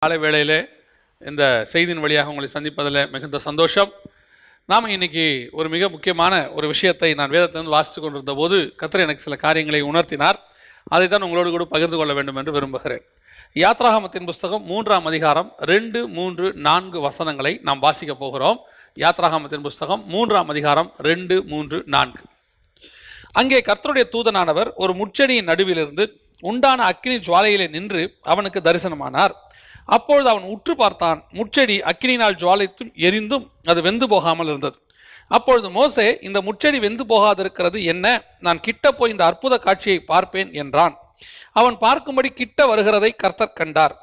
காலை வேளையிலே இந்த செய்தியின் வழியாக உங்களை சந்திப்பதில் மிகுந்த சந்தோஷம். நாம் இன்னைக்கு ஒரு மிக முக்கியமான ஒரு விஷயத்தை நான் வேதத்திலிருந்து வாசித்து கொண்டிருந்த போது கர்த்தர் எனக்கு சில காரியங்களை உணர்த்தினார். அதை தான் உங்களோடு கூட பகிர்ந்து கொள்ள வேண்டும் என்று விரும்புகிறேன். யாத்ராகமத்தின் புஸ்தகம் 3ஆம் அதிகாரம் 2, 3, 4 வசனங்களை நாம் வாசிக்க போகிறோம். யாத்ராகமத்தின் புஸ்தகம் 3ஆம் அதிகாரம் 2, 3, 4. அங்கே கர்த்தருடைய தூதனானவர் ஒரு முட்செடியின் நடுவிலிருந்து உண்டான அக்கினி ஜுவாலையிலே நின்று அவனுக்கு தரிசனமானார். அப்பொழுது அவன் உற்று பார்த்தான். முட்செடி அக்கினியினால் ஜுவாலைத்தும் எரிந்தும் அது வெந்து போகாமல் இருந்தது. அப்பொழுது மோசே, இந்த முட்செடி வெந்து போகாதிருக்கிறது என்ன? நான் கிட்ட போய் இந்த அற்புத காட்சியை பார்ப்பேன் என்றான். அவன் பார்க்கும்படி கிட்ட வருகிறதை கர்த்தர் கண்டார்.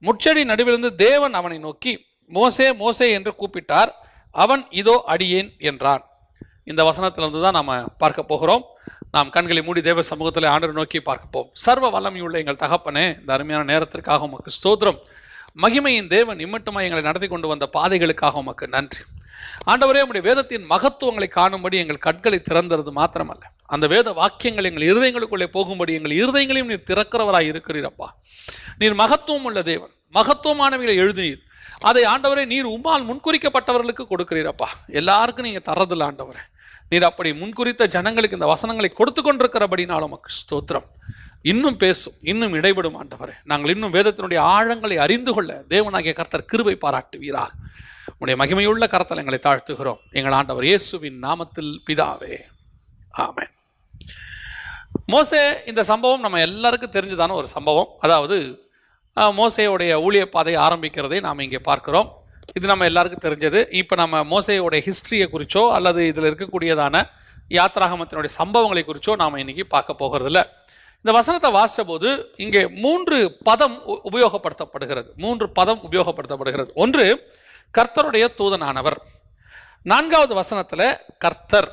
முட்செடி நடுவிலிருந்து தேவன் அவனை நோக்கி, மோசே மோசே என்று கூப்பிட்டார். அவன், இதோ அடியேன் என்றான். இந்த வசனத்திலிருந்து தான் நாம் பார்க்க போகிறோம். நாம் கண்களை மூடி தேவ சமூகத்தில் ஆண்டவரை நோக்கி பார்க்கப்போம். சர்வ வல்லமையுள்ள எங்கள் தகப்பனே, இந்த அருமையான நேரத்திற்காக உமக்கு ஸ்தோத்திரம். மகிமையின் தேவன் இம்மட்டுமாய் எங்களை நடத்தி கொண்டு வந்த பாதைகளுக்காக உமக்கு நன்றி. ஆண்டவரே, உம்முடைய வேதத்தின் மகத்துவங்களை காணும்படி எங்கள் கண்களை திறந்தது மாத்திரமல்ல, அந்த வேத வாக்கியங்கள் எங்கள் இருதயங்களுக்குள்ளே போகும்படி எங்கள் இருதயங்களையும் நீர் திறக்கிறவராய் இருக்கிறீரப்பா. நீர் மகத்துவம் உள்ள தேவன், மகத்துவமானவைகளை எழுதினீர். அதை ஆண்டவரே நீர் உம்மால் முன்குறிக்கப்பட்டவர்களுக்கு கொடுக்கிறீரப்பா. எல்லாருக்கும் நீங்கள் தரதில்லை ஆண்டவரே. நீர் அப்படி முன்குறித்த ஜனங்களுக்கு இந்த வசனங்களை கொடுத்து கொண்டிருக்கிறபடினாலும் உமக்கு ஸ்தோத்திரம். இன்னும் பேசும், இன்னும் இடைபடும் ஆண்டவரே. நாங்கள் இன்னும் வேதத்தினுடைய ஆழங்களை அறிந்து கொள்ள தேவனாகிய கர்த்தர் கிருபை பாராட்டுவீராக. உடைய மகிமையுள்ள கரத்தில் எங்களை தாழ்த்துகிறோம் எங்கள் ஆண்டவர் இயேசுவின் நாமத்தில் பிதாவே, ஆமென். மோசே, இந்த சம்பவம் நம்ம எல்லாருக்கும் தெரிஞ்சதான ஒரு சம்பவம். அதாவது மோசேயுடைய ஊழிய பாதை ஆரம்பிக்கிறதை நாம் இங்கே பார்க்கிறோம். இது நம்ம எல்லாருக்கும் தெரிஞ்சது. இப்போ நம்ம மோசேயோடைய ஹிஸ்ட்ரியை குறித்தோ அல்லது இதில் இருக்கக்கூடியதான யாத்ராகமத்தினுடைய சம்பவங்களை குறித்தோ நாம் இன்னைக்கு பார்க்க போகிறதில்ல. இந்த வசனத்தை வாசித்த போது இங்கே 3 பதம் உபயோகப்படுத்தப்படுகிறது. 3 பதம் உபயோகப்படுத்தப்படுகிறது. ஒன்று, கர்த்தருடைய தூதனானவர். 4வது வசனத்தில் கர்த்தர்,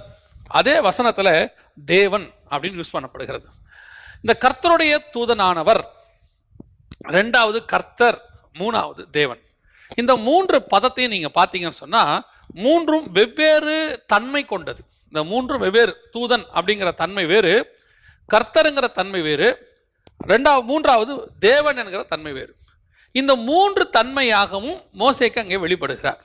அதே வசனத்தில் தேவன் அப்படின்னு யூஸ் பண்ணப்படுகிறது. இந்த கர்த்தருடைய தூதனானவர், 2வது கர்த்தர், 3வது தேவன். இந்த 3 பதத்தையும் நீங்கள் பார்த்தீங்கன்னு சொன்னால் 3ம் வெவ்வேறு தன்மை கொண்டது. இந்த 3ம் வெவ்வேறு. தூதன் அப்படிங்கிற தன்மை வேறு, கர்த்தருங்கிற தன்மை வேறு, 3வது தேவன் என்கிற தன்மை வேறு. இந்த 3 தன்மையாகவும் மோசேக்கு அங்கே வெளிப்படுகிறார்.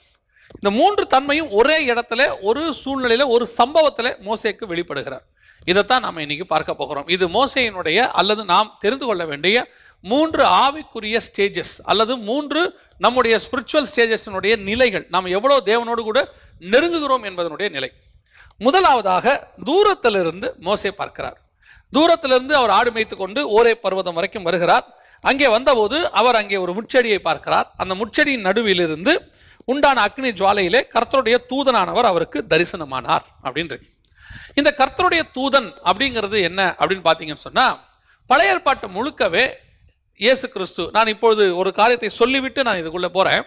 இந்த 3 தன்மையும் ஒரே இடத்துல, ஒரு சூழ்நிலையில், ஒரு சம்பவத்தில் மோசேக்கு வெளிப்படுகிறார். இதைத்தான் நாம் இன்னைக்கு பார்க்க போகிறோம். இது மோசேயினுடைய அல்லது நாம் தெரிந்து கொள்ள வேண்டிய 3 ஆவிக்குரிய ஸ்டேஜஸ் அல்லது 3 நம்முடைய ஸ்பிரிச்சுவல் ஸ்டேஜஸினுடைய நிலைகள். நாம் எவ்வளோ தேவனோடு கூட நெருங்குகிறோம் என்பதனுடைய நிலை. முதலாவதாக தூரத்திலிருந்து மோசே பார்க்கிறார். தூரத்திலிருந்து அவர் ஆடு மேய்த்து கொண்டு ஓரே பர்வதம் வரைக்கும் வருகிறார். அங்கே வந்தபோது அவர் அங்கே ஒரு முட்செடியை பார்க்கிறார். அந்த முட்செடியின் நடுவிலிருந்து உண்டான அக்னி ஜுவாலையிலே கர்த்தருடைய தூதனானவர் அவருக்கு தரிசனமானார் அப்படின்றது. இந்த கர்த்தருடைய தூதன் அப்படிங்கிறது என்ன அப்படின்னு பார்த்தீங்கன்னு சொன்னால், பழைய ஏற்பாட்டு முழுக்கவே இயேசு கிறிஸ்து. நான் இப்பொழுது ஒரு காரியத்தை சொல்லிவிட்டு நான் இதுக்குள்ளே போகிறேன்.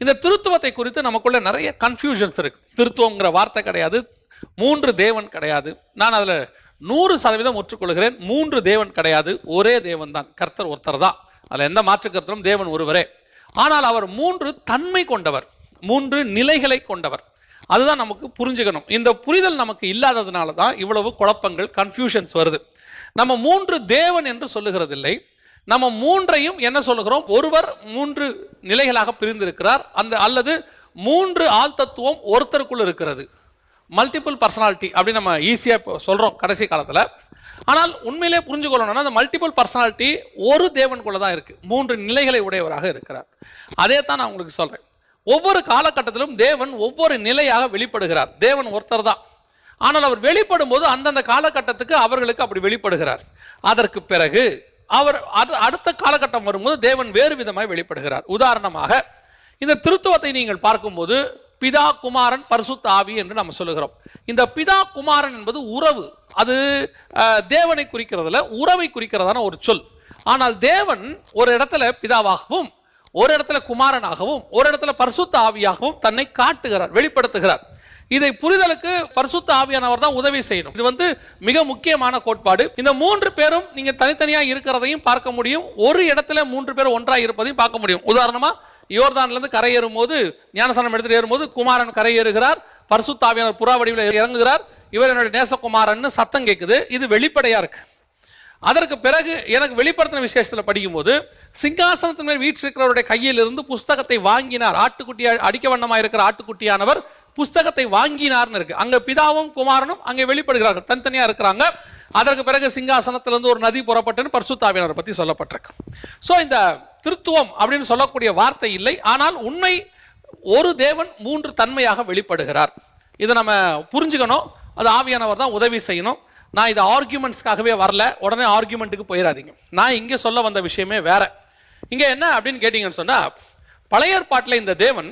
இந்த திருத்துவத்தை குறித்து நமக்குள்ள நிறைய கன்ஃபியூஷன்ஸ் இருக்குது. திருத்துவங்கிற வார்த்தை கிடையாது, 3 தேவன் கிடையாது. நான் அதில் 100% ஒற்றுக்கொள்கிறேன். 3 தேவன் கிடையாது, ஒரே தேவன் தான், கர்த்தர் ஒருத்தர் தான். அதில் எந்த மாற்று கருத்தும், தேவன் ஒருவரே. ஆனால் அவர் 3 தன்மை கொண்டவர், 3 நிலைகளை கொண்டவர். அதுதான் நமக்கு புரிஞ்சுக்கணும். இந்த புரிதல் நமக்கு இல்லாததுனால தான் இவ்வளவு குழப்பங்கள், கன்ஃபியூஷன்ஸ் வருது. நம்ம 3 தேவன் என்று சொல்லுகிறதில்லை. நம்ம 3ஐயும் என்ன சொல்லுகிறோம்? ஒருவர் 3 நிலைகளாக பிரிந்திருக்கிறார். அல்லது 3 ஆள் தத்துவம் ஒருத்தருக்குள்ள இருக்கிறது. மல்டிபிள் பர்சனாலிட்டி அப்படின்னு நம்ம ஈஸியாக சொல்கிறோம் கடைசி காலத்தில். ஆனால் உண்மையிலே புரிஞ்சுக்கொள்ளணும்னா அந்த மல்டிபிள் பர்சனாலிட்டி ஒரு தேவனுக்குள்ள தான் இருக்குது. 3 நிலைகளை உடையவராக இருக்கிறார். அதே தான் நான் உங்களுக்கு சொல்கிறேன். ஒவ்வொரு காலகட்டத்திலும் தேவன் ஒவ்வொரு நிலையாக வெளிப்படுகிறார். தேவன் ஒருத்தர் தான். ஆனால் அவர் வெளிப்படும் போது அந்தந்த காலகட்டத்துக்கு அவர்களுக்கு அப்படி வெளிப்படுகிறார். அதற்கு பிறகு அவர் அடுத்த காலகட்டம் வரும்போது தேவன் வேறு விதமாய் வெளிப்படுகிறார். உதாரணமாக இந்த திருத்துவத்தை நீங்கள் பார்க்கும்போது பிதா, குமாரன், பரிசுத்த ஆவி என்று நம்ம சொல்லுகிறோம். இந்த பிதா குமாரன் என்பது உறவு. அது தேவனை குறிக்கிறதுல உறவை குறிக்கிறதான ஒரு சொல். ஆனால் தேவன் ஒரு இடத்துல பிதாவாகவும், ஒரு இடத்துல குமாரனாகவும், ஒரு இடத்துல பரிசுத்த ஆவியாகவும் தன்னை காட்டுகிறார், வெளிப்படுத்துகிறார். இதை புரிதலுக்கு பரிசுத்த ஆவியானவர் தான் உதவி செய்யணும். இது மிக முக்கியமான கோட்பாடு. இந்த 3 பேரும் நீங்க தனித்தனியா இருக்கிறதையும் பார்க்க முடியும், ஒரு இடத்துல 3 பேர் ஒன்றாக இருப்பதையும் பார்க்க முடியும். உதாரணமா யோர்தான்லேருந்து கரையேறும் போது, ஞானஸ்நானம் எடுத்துட்டு ஏறும்போது குமாரன் கரையேறுகிறார், பரிசுத்த ஆவியானவர் புறா வடிவில் இறங்குகிறார், இவர் என்னுடைய நேசகுமாரன் சத்தம் கேட்குது. இது வெளிப்படையா இருக்கு. அதற்கு பிறகு எனக்கு வெளிப்படுத்தின விசேஷத்தில் படிக்கும்போது சிங்காசனத்தின் மேல் வீற்றிருக்கிறவருடைய கையிலிருந்து புஸ்தகத்தை வாங்கினார். ஆட்டுக்குட்டியா அடிக்க வண்ணமாக இருக்கிற ஆட்டுக்குட்டியானவர் புஸ்தகத்தை வாங்கினார்னு இருக்கு. அங்க பிதாவும் குமாரனும் அங்கே வெளிப்படுகிறார்கள், தனித்தனியா இருக்கிறாங்க. அதற்கு பிறகு சிங்காசனத்திலிருந்து ஒரு நதி புறப்பட்டு பரிசுத்த ஆவியானவரை பத்தி சொல்லப்பட்டிருக்கு. ஸோ இந்த திருத்துவம் அப்படின்னு சொல்லக்கூடிய வார்த்தை இல்லை, ஆனால் உண்மை ஒரு தேவன் 3 தன்மையாக வெளிப்படுகிறார். இதை நம்ம புரிஞ்சுக்கணும். அது ஆவியானவர் தான் உதவி செய்யணும். நான் இது ஆர்கியூமெண்ட்ஸ்க்காகவே வரல, உடனே ஆர்கியூமெண்ட்டுக்கு போயிடாதீங்க. நான் இங்கே சொல்ல வந்த விஷயமே வேற. இங்கே என்ன அப்படின்னு கேட்டீங்கன்னு சொன்னா, பழைய ஏற்பாட்டில் இந்த தேவன்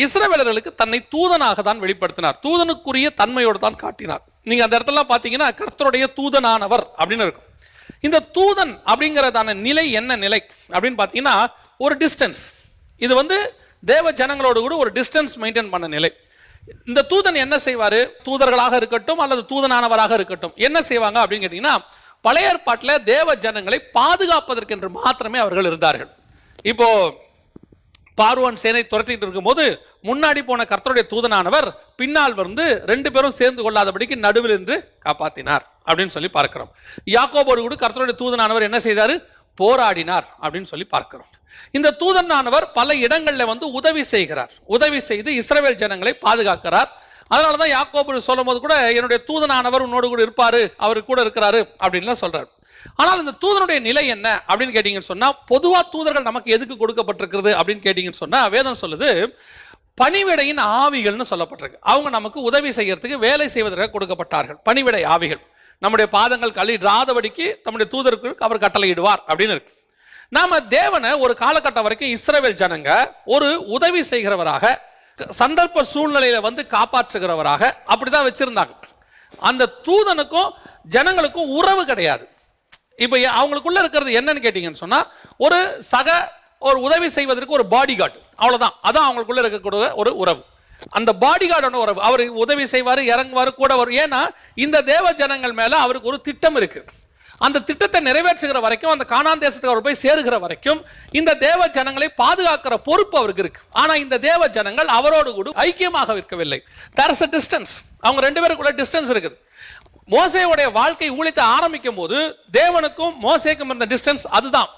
இஸ்ரவேலர்களுக்கு தன்னை தூதனாக தான் வெளிப்படுத்தினார், தூதனுக்குரிய தன்மையோடு தான் காட்டினார். நீங்க அந்த இடத்துல பார்த்தீங்கன்னா கர்த்தருடைய தூதனானவர் அப்படின்னு இருக்கும். இந்த தூதன் அப்படிங்கிறதான நிலை என்ன நிலை அப்படின்னு பார்த்தீங்கன்னா ஒரு டிஸ்டன்ஸ். இது வந்து தேவ ஜனங்களோடு கூட ஒரு டிஸ்டன்ஸ் மெயின்டைன் பண்ண நிலை. இந்த தூதன் என்ன செய்வாரு? தூதர்களாக இருக்கட்டும் அல்லது தூதனானவராக இருக்கட்டும் என்ன செய்வாங்க அப்படின்னு கேட்டீங்கன்னா, பழைய ஏற்பாட்டில் தேவ ஜனங்களை பாதுகாப்பதற்கென்று மாத்திரமே அவர்கள் இருந்தார்கள். இப்போ பார்வோன் சேனை துரத்திட்டு இருக்கும்போது முன்னாடி போன கர்த்தருடைய தூதனானவர் பின்னால் வந்து 2 பேரும் சேர்ந்து கொள்ளாதபடிக்கு நடுவில் என்று காப்பாத்தினார் அப்படின்னு சொல்லி பார்க்கிறோம். யாக்கோபோடு கூட கர்த்தருடைய தூதனானவர் என்ன செய்தாரு? போராடினார் அப்படின்னு சொல்லி பார்க்கிறோம். இந்த தூதனானவர் பல இடங்களில் வந்து உதவி செய்கிறார், உதவி செய்து இஸ்ரவேல் ஜனங்களை பாதுகாக்கிறார். அதனாலதான் யாக்கோபு சொல்லும் போது கூட என்னுடைய தூதனானவர் உன்னோடு கூட இருப்பாரு, அவரு கூட இருக்கிறாரு அப்படின்னு சொல்றாரு. ஆனால் இந்த தூதனுடைய நிலை என்ன அப்படின்னு கேட்டீங்கன்னு சொன்னா, பொதுவா தூதர்கள் நமக்கு எதுக்கு கொடுக்கப்பட்டிருக்கிறது அப்படின்னு கேட்டீங்கன்னு சொன்னா, வேதம் சொல்லுது பணிவிடையின் ஆவிகள்னு சொல்லப்பட்டிருக்கு. அவங்க நமக்கு உதவி செய்யறதுக்கு, வேலை செய்வதற்கு கொடுக்கப்பட்டார்கள். பணிவிடை ஆவிகள். நம்முடைய பாதங்கள் கழிடாதபடிக்கு நம்முடைய தூதருக்கு அவர் கட்டளையிடுவார் அப்படின்னு இருக்கு. நாம தேவனை ஒரு காலகட்டம் வரைக்கும் இஸ்ரவேல் ஜனங்க ஒரு உதவி செய்கிறவராக, சந்தர்ப்ப சூழ்நிலையில வந்து காப்பாற்றுகிறவராக அப்படிதான் வச்சிருந்தாங்க. அந்த தூதனுக்கும் ஜனங்களுக்கும் உறவு கிடையாது. இப்ப அவங்களுக்குள்ள இருக்கிறது என்னன்னு கேட்டீங்கன்னு சொன்னா, ஒரு உதவி செய்வதற்கு ஒரு பாடி கார்டு, அவ்வளவுதான். அதான் அவங்களுக்குள்ள இருக்கக்கூடிய ஒரு உறவு. அந்த பாடி கார்டான உறவு. அவர் உதவி செய்வாரு, இறங்குவாரு, கூட வரும். ஏன்னா இந்த தேவ ஜனங்கள் மேல அவருக்கு ஒரு திட்டம் இருக்கு. அந்த திட்டத்தை நிறைவேற்றுகிற வரைக்கும், அந்த கானான் தேசத்துக்கு அவர் போய் சேருகிற வரைக்கும் இந்த தேவ ஜனங்களை பாதுகாக்கிற பொறுப்பு அவருக்கு இருக்கு. ஆனா இந்த தேவ ஜனங்கள் அவரோடு கூட ஐக்கியமாக இருக்கவில்லை. there is a distance. அவங்க 2 பேருக்குள்ள டிஸ்டன்ஸ் இருக்குது. மோசேயுடைய வாழ்க்கை ஊழியத்தை ஆரம்பிக்கும் போது தேவனுக்கும் மோசேக்கும் இருந்த டிஸ்டன்ஸ் அதுதான்.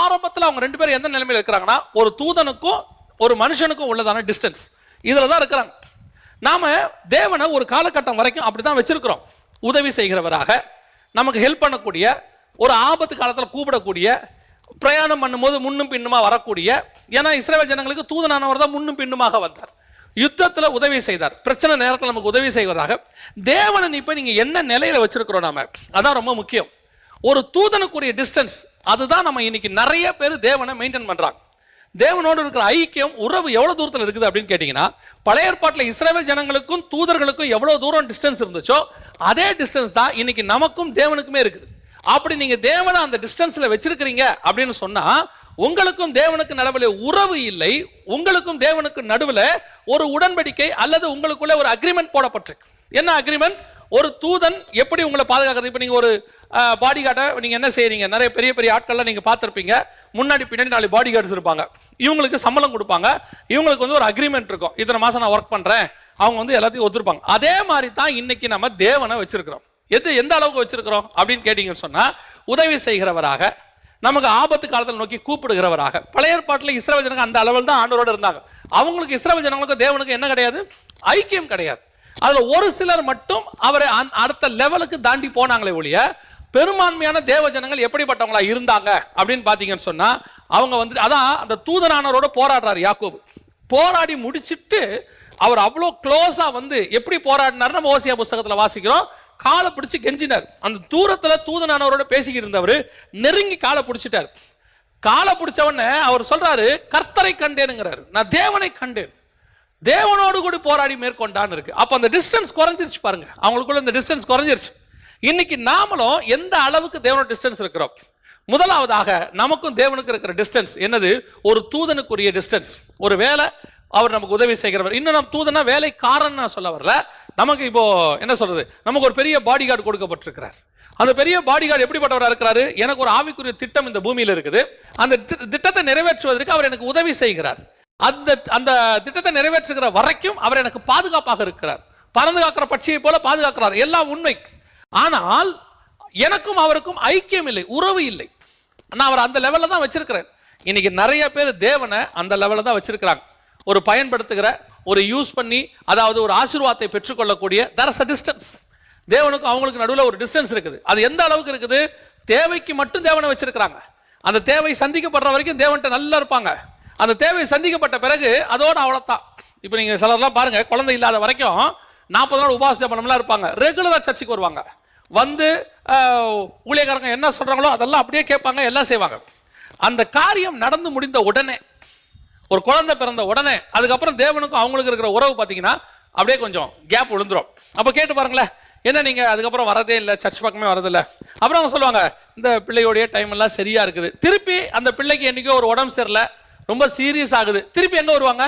ஆரம்பத்தில் அவங்க 2 பேரும் எந்த நிலைமையில் இருக்கிறாங்கன்னா, ஒரு தூதனுக்கும் ஒரு மனுஷனுக்கும் உள்ளதான டிஸ்டன்ஸ் இதுல தான் இருக்கிறாங்க. நாம தேவனை ஒரு காலகட்டம் வரைக்கும் அப்படிதான் வச்சிருக்கிறோம். உதவி செய்கிறவராக, நமக்கு ஹெல்ப் பண்ணக்கூடிய, ஒரு ஆபத்து காலத்தில் கூப்பிடக்கூடிய, பிரயாணம் பண்ணும்போது முன்னும் பின்னுமா வரக்கூடிய. ஏன்னா இஸ்ரவேல் ஜனங்களுக்கு தூதனானவர் தான் முன்னும் பின்னுமாக வந்தார். யுத்தத்தில் உதவி செய்தார், பிரச்சனை நேரத்தில் நமக்கு உதவி செய்வதாக. தேவனை இப்ப நீங்க என்ன நிலையில வச்சிருக்கிறோம் நாம, அதான் ரொம்ப முக்கியம். ஒரு தூதனுக்குரிய டிஸ்டன்ஸ் அதுதான் நம்ம இன்னைக்கு நிறைய பேர் தேவனை மெயின்டைன் பண்றாங்க. தேவனோடு இருக்கிற ஐக்கியம், உறவு எவ்வளவு தூரத்தில் இருக்குது அப்படின்னு கேட்டீங்கன்னா, பழைய ஏற்பாட்டில் இஸ்ரவேல் ஜனங்களுக்கும் தூதர்களுக்கும் எவ்வளவு தூரம் டிஸ்டன்ஸ் இருந்துச்சோ அதே டிஸ்டன்ஸ் தான் இன்னைக்கு நமக்கும் தேவனுக்குமே இருக்குது. அப்படி நீங்க தேவனை அந்த டிஸ்டன்ஸ்ல வச்சிருக்கிறீங்க அப்படின்னு சொன்னா, உங்களுக்கும் தேவனுக்கு நடுவில் உறவு இல்லை, உங்களுக்கும் தேவனுக்கு நடுவில் ஒரு உடன்படிக்கை அல்லது உங்களுக்குள்ள ஒரு அக்ரிமெண்ட் போடப்பட்டிருக்கு. என்ன அக்ரிமெண்ட்? ஒரு தூதன் எப்படி உங்களை பாதுகாக்கிறது. இப்போ நீங்கள் ஒரு பாடி கார்டை நீங்கள் என்ன செய்கிறீங்க, நிறைய பெரிய பெரிய ஆட்கள்லாம் நீங்கள் பார்த்துருப்பீங்க. முன்னாடி பின்னாடி 4 பாடி கார்ட்ஸ் இருப்பாங்க. இவங்களுக்கு சம்பளம் கொடுப்பாங்க, இவங்களுக்கு வந்து ஒரு அக்ரிமெண்ட் இருக்கும், இத்தனை மாதம் நான் ஒர்க் பண்ணுறேன், அவங்க வந்து எல்லாத்தையும் ஒத்துருப்பாங்க. அதே மாதிரி தான் இன்னைக்கு நம்ம தேவனை வச்சிருக்கிறோம். எந்த அளவுக்கு வச்சிருக்கிறோம் அப்படின்னு கேட்டீங்கன்னு சொன்னால், உதவி செய்கிறவராக, நமக்கு ஆபத்து காலத்தில் நோக்கி கூப்பிடுகிறவராக. பழைய ஏற்பாட்டில் இஸ்ரவேல் ஜனங்கள் அந்த அளவில் தான் ஆண்டவரோடு இருந்தாங்க. அவங்களுக்கு இஸ்ரவேல் ஜனங்களுக்கு தேவனுக்கு என்ன கிடையாது? ஐக்கியம் கிடையாது. அதுல ஒரு சிலர் மட்டும் அவரை அடுத்த லெவலுக்கு தாண்டி போனாங்களே ஒழிய, பெரும்பான்மையான தேவ ஜனங்கள் எப்படிப்பட்டவங்களா இருந்தாங்க அப்படின்னு பாத்தீங்கன்னு சொன்னா, அவங்க வந்து அதான் அந்த தூதனானவரோட போராடுறாரு யாக்கோபு. போராடி முடிச்சிட்டு அவர் அவ்வளோ க்ளோஸா வந்து எப்படி போராடினார் நம்ம ஓசியா புஸ்தகத்துல வாசிக்கிறோம். காலை பிடிச்சு கெஞ்சினார். அந்த தூரத்துல தூதனானவரோட பேசிக்கிட்டு இருந்தவர் நெருங்கி காலை பிடிச்சிட்டார். காலை பிடிச்சவன அவர் சொல்றாரு, கர்த்தரை கண்டேனுங்கிறாரு, நான் தேவனை கண்டேன், தேவனோடு கூட போராடி மேற்கொண்டான்னு இருக்கு. அப்ப அந்த டிஸ்டன்ஸ் குறைஞ்சிருச்சு பாருங்க, அவங்களுக்குள்ள இந்த டிஸ்டன்ஸ் குறைஞ்சிருச்சு. இன்னைக்கு நாமளும் எந்த அளவுக்கு தேவனோட டிஸ்டன்ஸ் இருக்கிறோம்? முதலாவதாக நமக்கும் தேவனுக்கு இருக்கிற டிஸ்டன்ஸ் என்னது? ஒரு தூதனுக்குரிய டிஸ்டன்ஸ். ஒரு வேலை அவர் நமக்கு உதவி செய்கிறவர். இன்னும் நம்ம தூதனா வேலைக்காரன் நான் சொல்ல வரல. நமக்கு இப்போ என்ன சொல்றது, நமக்கு ஒரு பெரிய பாடி கார்டு கொடுக்கப்பட்டிருக்கிறார். அந்த பெரிய பாடி கார்டு எப்படிப்பட்டவராக இருக்கிறாரு? எனக்கு ஒரு ஆவிக்குரிய திட்டம் இந்த பூமியில் இருக்குது, அந்த திட்டத்தை நிறைவேற்றுவதற்கு அவர் எனக்கு உதவி செய்கிறார். அந்த திட்டத்தை நிறைவேற்றுகிற வரைக்கும் அவர் எனக்கு பாதுகாப்பாக இருக்கிறார். பறந்து காக்கிற பட்சியை போல பாதுகாக்கிறார். எல்லாம் உண்மை. ஆனால் எனக்கும் அவருக்கும் ஐக்கியம் இல்லை, உறவு இல்லை. நான் அவர் அந்த லெவல்ல தான் வச்சிருக்கிறேன். இன்னைக்கு நிறைய பேர் தேவனை அந்த லெவலில் தான் வச்சிருக்கிறாங்க. ஒரு பயன்படுத்துகிற, ஒரு யூஸ் பண்ணி, அதாவது ஒரு ஆசீர்வாதத்தை பெற்றுக்கொள்ளக்கூடிய there is a distance. தேவனுக்கும் அவங்களுக்கு நடுவில் ஒரு டிஸ்டன்ஸ் இருக்குது. அது எந்த அளவுக்கு இருக்குது? தேவைக்கு மட்டும் தேவனை வச்சிருக்கிறாங்க. அந்த தேவை சந்திக்கப்படுற வரைக்கும் தேவன்கிட்ட நல்லா இருப்பாங்க. அந்த தேவை சந்திக்கப்பட்ட பிறகு அதோட அவ்வளோதான். இப்போ நீங்கள் சிலர்லாம் பாருங்க, குழந்தை இல்லாத வரைக்கும் 40 நாள் உபவாச ஜெபம்லாம் இருப்பாங்க. ரெகுலராக சர்ச்சுக்கு வருவாங்க. வந்து ஊழியக்காரங்க என்ன சொல்கிறாங்களோ அதெல்லாம் அப்படியே கேட்பாங்க, எல்லாம் செய்வாங்க. அந்த காரியம் நடந்து முடிந்த உடனே, ஒரு குழந்தை பிறந்த உடனே, அதுக்கப்புறம் தேவனுக்கும் அவங்களுக்கு இருக்கிற உறவு பார்த்தீங்கன்னா அப்படியே கொஞ்சம் கேப் விழுந்துரும். அப்போ கேட்டு பாருங்களேன், என்ன நீங்கள் அதுக்கப்புறம் வரதே இல்லை, சர்ச் பக்கமே வரதில்லை. அப்புறம் அவங்க சொல்லுவாங்க, இந்த பிள்ளையோடைய டைம் எல்லாம் சரியாக இருக்குது. திருப்பி அந்த பிள்ளைக்கு என்றைக்கோ ஒரு உடம்பு சரியில்லை, ரொம்ப சீரியஸ் ஆகுது, திருப்பி எங்கே வருவாங்க?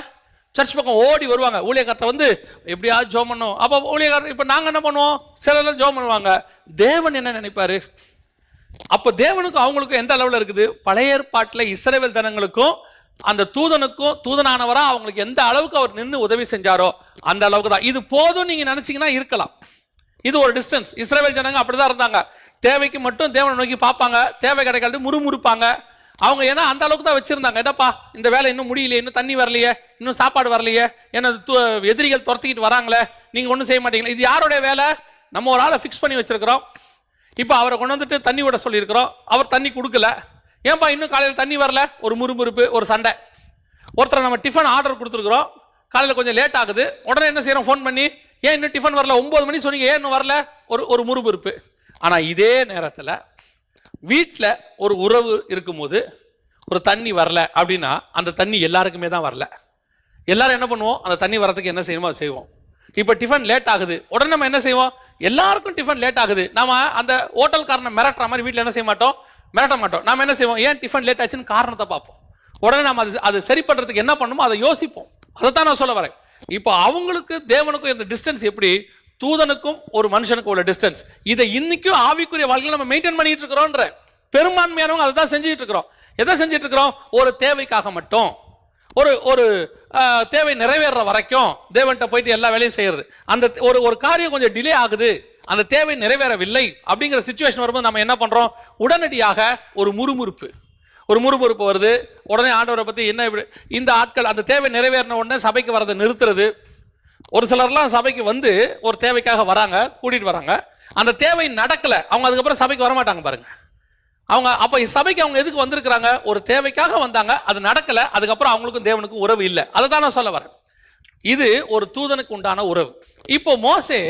சர்ச் பக்கம் ஓடி வருவாங்க. ஊழியக்காரத்தை வந்து எப்படியாவது ஜோம் பண்ணும். அப்போ ஊழியக்காரர், இப்போ நாங்கள் என்ன பண்ணுவோம்? சிலர் ஜோம் பண்ணுவாங்க. தேவன் என்ன நினைப்பாரு? அப்போ தேவனுக்கும் அவங்களுக்கும் எந்த அளவில் இருக்குது? பழைய ஏற்பாட்டில் இஸ்ரவேல் ஜனங்களுக்கும் அந்த தூதனுக்கும், தூதனானவரா அவங்களுக்கு எந்த அளவுக்கு அவர் நின்று உதவி செஞ்சாரோ அந்த அளவுக்கு தான். இது போதும் நீங்க நினைச்சீங்கன்னா இருக்கலாம். இது ஒரு டிஸ்டன்ஸ். இஸ்ரவேல் ஜனங்க அப்படிதான் இருந்தாங்க. தேவைக்கு மட்டும் தேவனை நோக்கி பார்ப்பாங்க, தேவை கிடைக்காது முறுமுறுப்பாங்க அவங்க. ஏன்னா அந்த அளவுக்கு தான் வச்சிருந்தாங்க. என்னப்பா இந்த வேலை இன்னும் முடியலையே, இன்னும் தண்ணி வரலையே, இன்னும் சாப்பாடு வரலையே, ஏன்னா எதிரிகள் துரத்திக்கிட்டு வராங்களே, நீங்க ஒன்றும் செய்ய மாட்டீங்களா? இது யாருடைய வேலை? நம்ம ஒரு ஆளை ஃபிக்ஸ் பண்ணி வச்சிருக்கிறோம். இப்போ அவரை கொண்டு வந்துட்டு தண்ணி விட சொல்லியிருக்கிறோம், அவர் தண்ணி கொடுக்கல. ஏன்பா இன்னும் காலையில் தண்ணி வரல? ஒரு முறுமுறுப்பு, ஒரு சண்டை. ஒருத்தரை நம்ம டிஃபன் ஆர்டர் கொடுத்துருக்குறோம், காலையில் கொஞ்சம் லேட் ஆகுது, உடனே என்ன செய்யறோம்? ஃபோன் பண்ணி, ஏன் இன்னும் டிஃபன் வரல? 9 மணி சொன்னீங்க, ஏன் இன்னும் வரல? ஒரு முறுமுறுப்பு. ஆனால் இதே நேரத்தில் வீட்டில் ஒரு உறவு இருக்கும்போது ஒரு தண்ணி வரல அப்படின்னா அந்த தண்ணி எல்லாருக்குமே தான் வரல. எல்லாரும் என்ன பண்ணுவோம்? அந்த தண்ணி வரதுக்கு என்ன செய்யணுமோ அதை செய்வோம். இப்போ டிஃபன் லேட் ஆகுது, உடனே நம்ம என்ன செய்வோம்? எல்லாருக்கும் டிஃபன் லேட் ஆகுது, நம்ம அந்த ஹோட்டல்காரனை மிரட்டுற மாதிரி வீட்டில் என்ன செய்ய மாட்டோம்? மிரட்ட மாட்டோம். நம்ம என்ன செய்வோம்? ஏன் டிஃபன் லேட் ஆச்சுன்னு காரணத்தை பார்ப்போம். உடனே நம்ம அது சரி பண்ணுறதுக்கு என்ன பண்ணுமோ அதை யோசிப்போம். அதை தான் நான் சொல்ல வரேன். இப்போ அவங்களுக்கு தேவனுக்கும் இந்த டிஸ்டன்ஸ் எப்படி? தூதனுக்கும் ஒரு மனுஷனுக்கும் உள்ள டிஸ்டன்ஸ். இதை இன்னைக்கும் ஆவிக்குரிய வாழ்க்கையில் நம்ம மெயின்டைன் பண்ணிட்டு இருக்கிறோன்ற பெரும்பான்மையானவங்க அதை தான் செஞ்சுட்டு இருக்கிறோம். எதை செஞ்சுட்டு இருக்கிறோம்? ஒரு தேவைக்காக மட்டும், ஒரு தேவை நிறைவேற வரைக்கும் தேவன்கிட்ட போயிட்டு எல்லா வேலையும் செய்யறது. அந்த ஒரு காரியம் கொஞ்சம் டிலே ஆகுது, அந்த தேவை நிறைவேறவில்லை அப்படிங்கிற சிச்சுவேஷன் வரும்போது நம்ம என்ன பண்றோம்? உடனடியாக ஒரு முறுமுறுப்பு வருது. உடனே ஆண்டவரை பத்தி என்ன இந்த ஆட்கள் அந்த தேவை நிறைவேறின உடனே சபைக்கு வரதை நிறுத்துறது. ஒரு சிலர்லாம் சபைக்கு வந்து ஒரு தேவைக்காக வராங்க, கூட்டிட்டு வராங்க, அந்த தேவை நடக்கல, அவங்க அதுக்கப்புறம் சபைக்கு வரமாட்டாங்க பாருங்க. அவங்க அப்ப சபைக்கு அவங்க எதுக்கு வந்திருக்கிறாங்க? ஒரு தேவைக்காக வந்தாங்க, அது நடக்கல, அதுக்கப்புறம் அவங்களுக்கும் தேவனுக்கும் உறவு இல்லை. அதை தான் நான் சொல்ல வரேன். இது ஒரு தூதனுக்கு உண்டான உறவு. இப்போ மோசே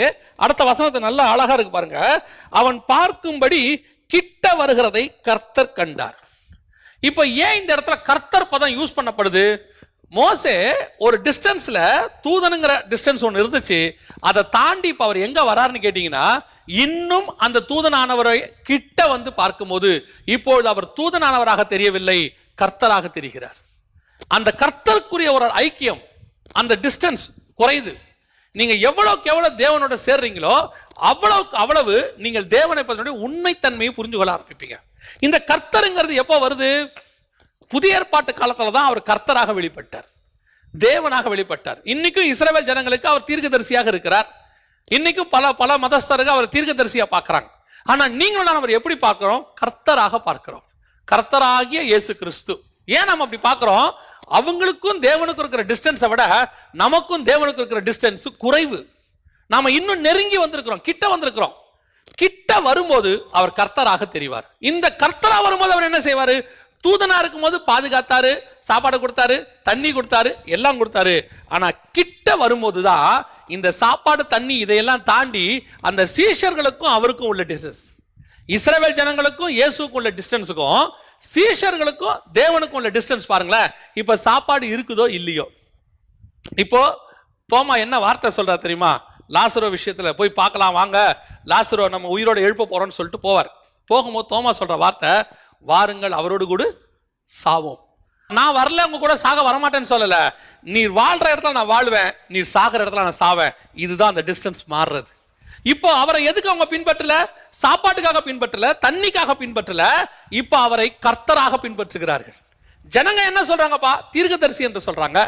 அடுத்த வசனத்தை நல்ல அழகா இருக்கு பாருங்க. அவன் பார்க்கும்படி கிட்ட வருகிறதை கர்த்தர் கண்டார். இப்போ ஏன் இந்த இடத்துல கர்த்தர் பதம் யூஸ் பண்ணப்படுது? மோசே ஒரு டிஸ்டன்ஸ்ல, தூதனுங்கிற டிஸ்டன்ஸ் ஒன்று இருந்துச்சு, அதை தாண்டி இப்போ அவர் எங்க வராருன்னு கேட்டீங்கன்னா, இன்னும் அந்த தூதனானவரை கிட்ட வந்து பார்க்கும்போது இப்பொழுது அவர் தூதனானவராக தெரியவில்லை, கர்த்தராக தெரிகிறார். அந்த கர்த்தருக்குரிய ஒரு ஐக்கியம், அந்த டிஸ்டன்ஸ் குறையுது. நீங்க எவ்வளவுக்கு எவ்வளவு தேவனோட சேர்றீங்களோ அவ்வளவுக்கு அவ்வளவு நீங்கள் தேவனை பற்றிய உண்மைத்தன்மையை புரிஞ்சு கொள்ள ஆரம்பிப்பீங்க. இந்த கர்த்தருங்கிறது எப்போ வருது? புதிய ஏற்பாட்டு காலத்துல தான் அவர் கர்த்தராக வெளிப்பட்டார், தேவனாக வெளிப்பட்டார். இன்னைக்கும் இஸ்ரவேல் ஜனங்களுக்கு அவர் தீர்க்கதரிசியாக இருக்கிறார். இன்னைக்கும் பல மதஸ்தருக்கு அவர் தீர்க்கதரிசியா பார்க்கறாங்க. ஆனா நீங்களும் நான் அவர் எப்படி பார்க்கிறோம்? கர்த்தராக பார்க்கிறோம், கர்த்தராகிய இயேசு கிறிஸ்து. ஏன் நம்ம அப்படி பார்க்கிறோம்? அவங்களுக்கும் தேவனுக்கும் இருக்கிற டிஸ்டன்ஸை விட நமக்கும் தேவனுக்கு இருக்கிற டிஸ்டன்ஸ் குறைவு. நாம இன்னும் நெருங்கி வந்திருக்கிறோம், கிட்ட வந்திருக்கிறோம். கிட்ட வரும்போது அவர் கர்த்தராக தெரிவார். இந்த கர்த்தரா வரும்போது அவர் என்ன செய்வாரு? தூதனா இருக்கும் போது பாதுகாத்தாரு, சாப்பாடு கொடுத்தாரு, தண்ணி கொடுத்தாரு, எல்லாம் கொடுத்தாரு. ஆனா கிட்ட வரும்போதுதான் இந்த சாப்பாடு, தண்ணி இதையெல்லாம் தாண்டி அந்த சீஷர்களுக்கும் அவருக்கும் உள்ள டிஸ்டன்ஸ், இஸ்ரவேல் ஜனங்களுக்கும் இயேசுக்கும் உள்ள டிஸ்டன்ஸுக்கும் சீஷர்களுக்கும் தேவனுக்கும் உள்ள டிஸ்டன்ஸ் பாருங்களேன். இப்ப சாப்பாடு இருக்குதோ இல்லையோ, இப்போ தோமா என்ன வார்த்தை சொல்றா தெரியுமா? லாசரோ விஷயத்துல போய் பார்க்கலாம் வாங்க, லாசரோ நம்ம உயிரோட எழுப்ப போறோம்னு சொல்லிட்டு போவார். போகும்போது தோமா சொல்ற வார்த்தை, வாருங்கள் அவரோடு கூட சாவோம். நான் வரல, உங்க கூட சாக வரமாட்டேன்னு சொல்லல, நீர் வாழ்ற இடத்துல நான் வாழ்வேன், நீர் சாகிற இடத்துல நான் சாவேன். இதுதான் அந்த டிஸ்டன்ஸ் மாறுறது. இப்போ அவரை எதுக்கு அவங்க பின்பற்றல? சாப்பாட்டுக்காக பின்பற்றல, தண்ணிக்காக பின்பற்றல, இப்போ அவரை கர்த்தராக பின்பற்றுகிறார்கள். ஜனங்க என்ன சொல்றாங்கப்பா? தீர்க்கதரிசி என்று சொல்றாங்க.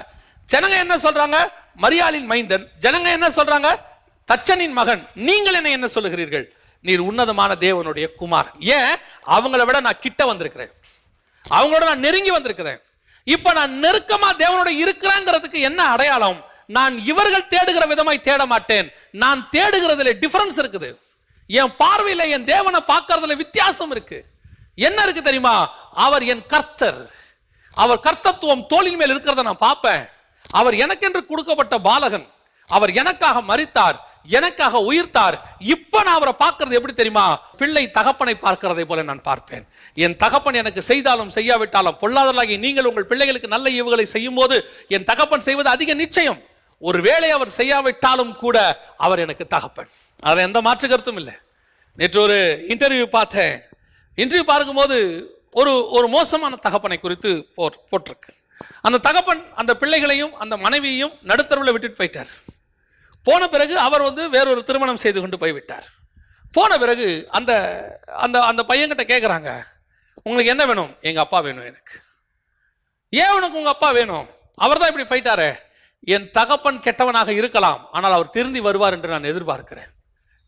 ஜனங்க என்ன சொல்றாங்க? மரியாளின் மைந்தன். ஜனங்க என்ன சொல்றாங்க? தச்சனின் மகன். நீங்கள் என்ன சொல்லுகிறீர்கள்? நீர் உன்னதமான தேவனுடைய குமார். ஏன்? அவங்கள விட நான் கிட்ட வந்திருக்கிறேன், அவங்களோட நான் நெருங்கி வந்திருக்கிறேன். இப்ப நான் நெருக்கமா தேவனோட இருக்கிறேங்கிறதுக்கு என்ன அடையாளம்? நான் இவர்கள் தேடுகிற விதமாய் தேட மாட்டேன். நான் தேடுகிறதுல டிஃபரன்ஸ் இருக்குது. என் பார்வையில என் தேவனை பார்க்கறதுல வித்தியாசம் இருக்கு. என்ன இருக்கு தெரியுமா? அவர் என் கர்த்தர். அவர் கர்த்தத்துவம் தோளின் மேல் இருக்கிறத நான் பார்ப்பேன். அவர் எனக்கென்று கொடுக்கப்பட்ட பாலகன். அவர் எனக்காக மரித்தார், எனக்காக உயிர்த்தார். இப்ப நான் அவரை பார்க்கிறது எப்படி தெரியுமா? பிள்ளை தகப்பனை பார்க்கிறதை போல நான் பார்ப்பேன். என் தகப்பன் எனக்கு செய்தாலும் செய்யாவிட்டாலும், பொல்லாதவர்களாகி நீங்கள் உங்கள் பிள்ளைகளுக்கு நல்ல ஈவுகளை செய்யும் போது என் தகப்பன் செய்வது அதிக நிச்சயம். ஒருவேளை அவர் செய்யாவிட்டாலும் கூட அவர் எனக்கு தகப்பன். அதை எந்த மாற்று கருத்தும் இல்லை. நேற்று ஒரு இன்டர்வியூ பார்த்தேன். இன்டர்வியூ பார்க்கும்போது ஒரு மோசமான தகப்பனை குறித்து போட்டிருக்கு. அந்த தகப்பன் அந்த பிள்ளைகளையும் அந்த மனைவியையும் நடுத்தருவில் விட்டுட்டு போயிட்டார். போன பிறகு அவர் வேறொரு திருமணம் செய்து கொண்டு போய்விட்டார். போன பிறகு அந்த அந்த அந்த பையன்கிட்ட கேட்குறாங்க, உங்களுக்கு என்ன வேணும்? எங்கள் அப்பா வேணும் எனக்கு. ஏன் உனக்கு உங்கள் அப்பா வேணும்? அவர் தான் இப்படி போயிட்டாரே. என் தகப்பன் கெட்டவனாக இருக்கலாம், ஆனால் அவர் திருந்தி வருவார் என்று நான் எதிர்பார்க்கிறேன்.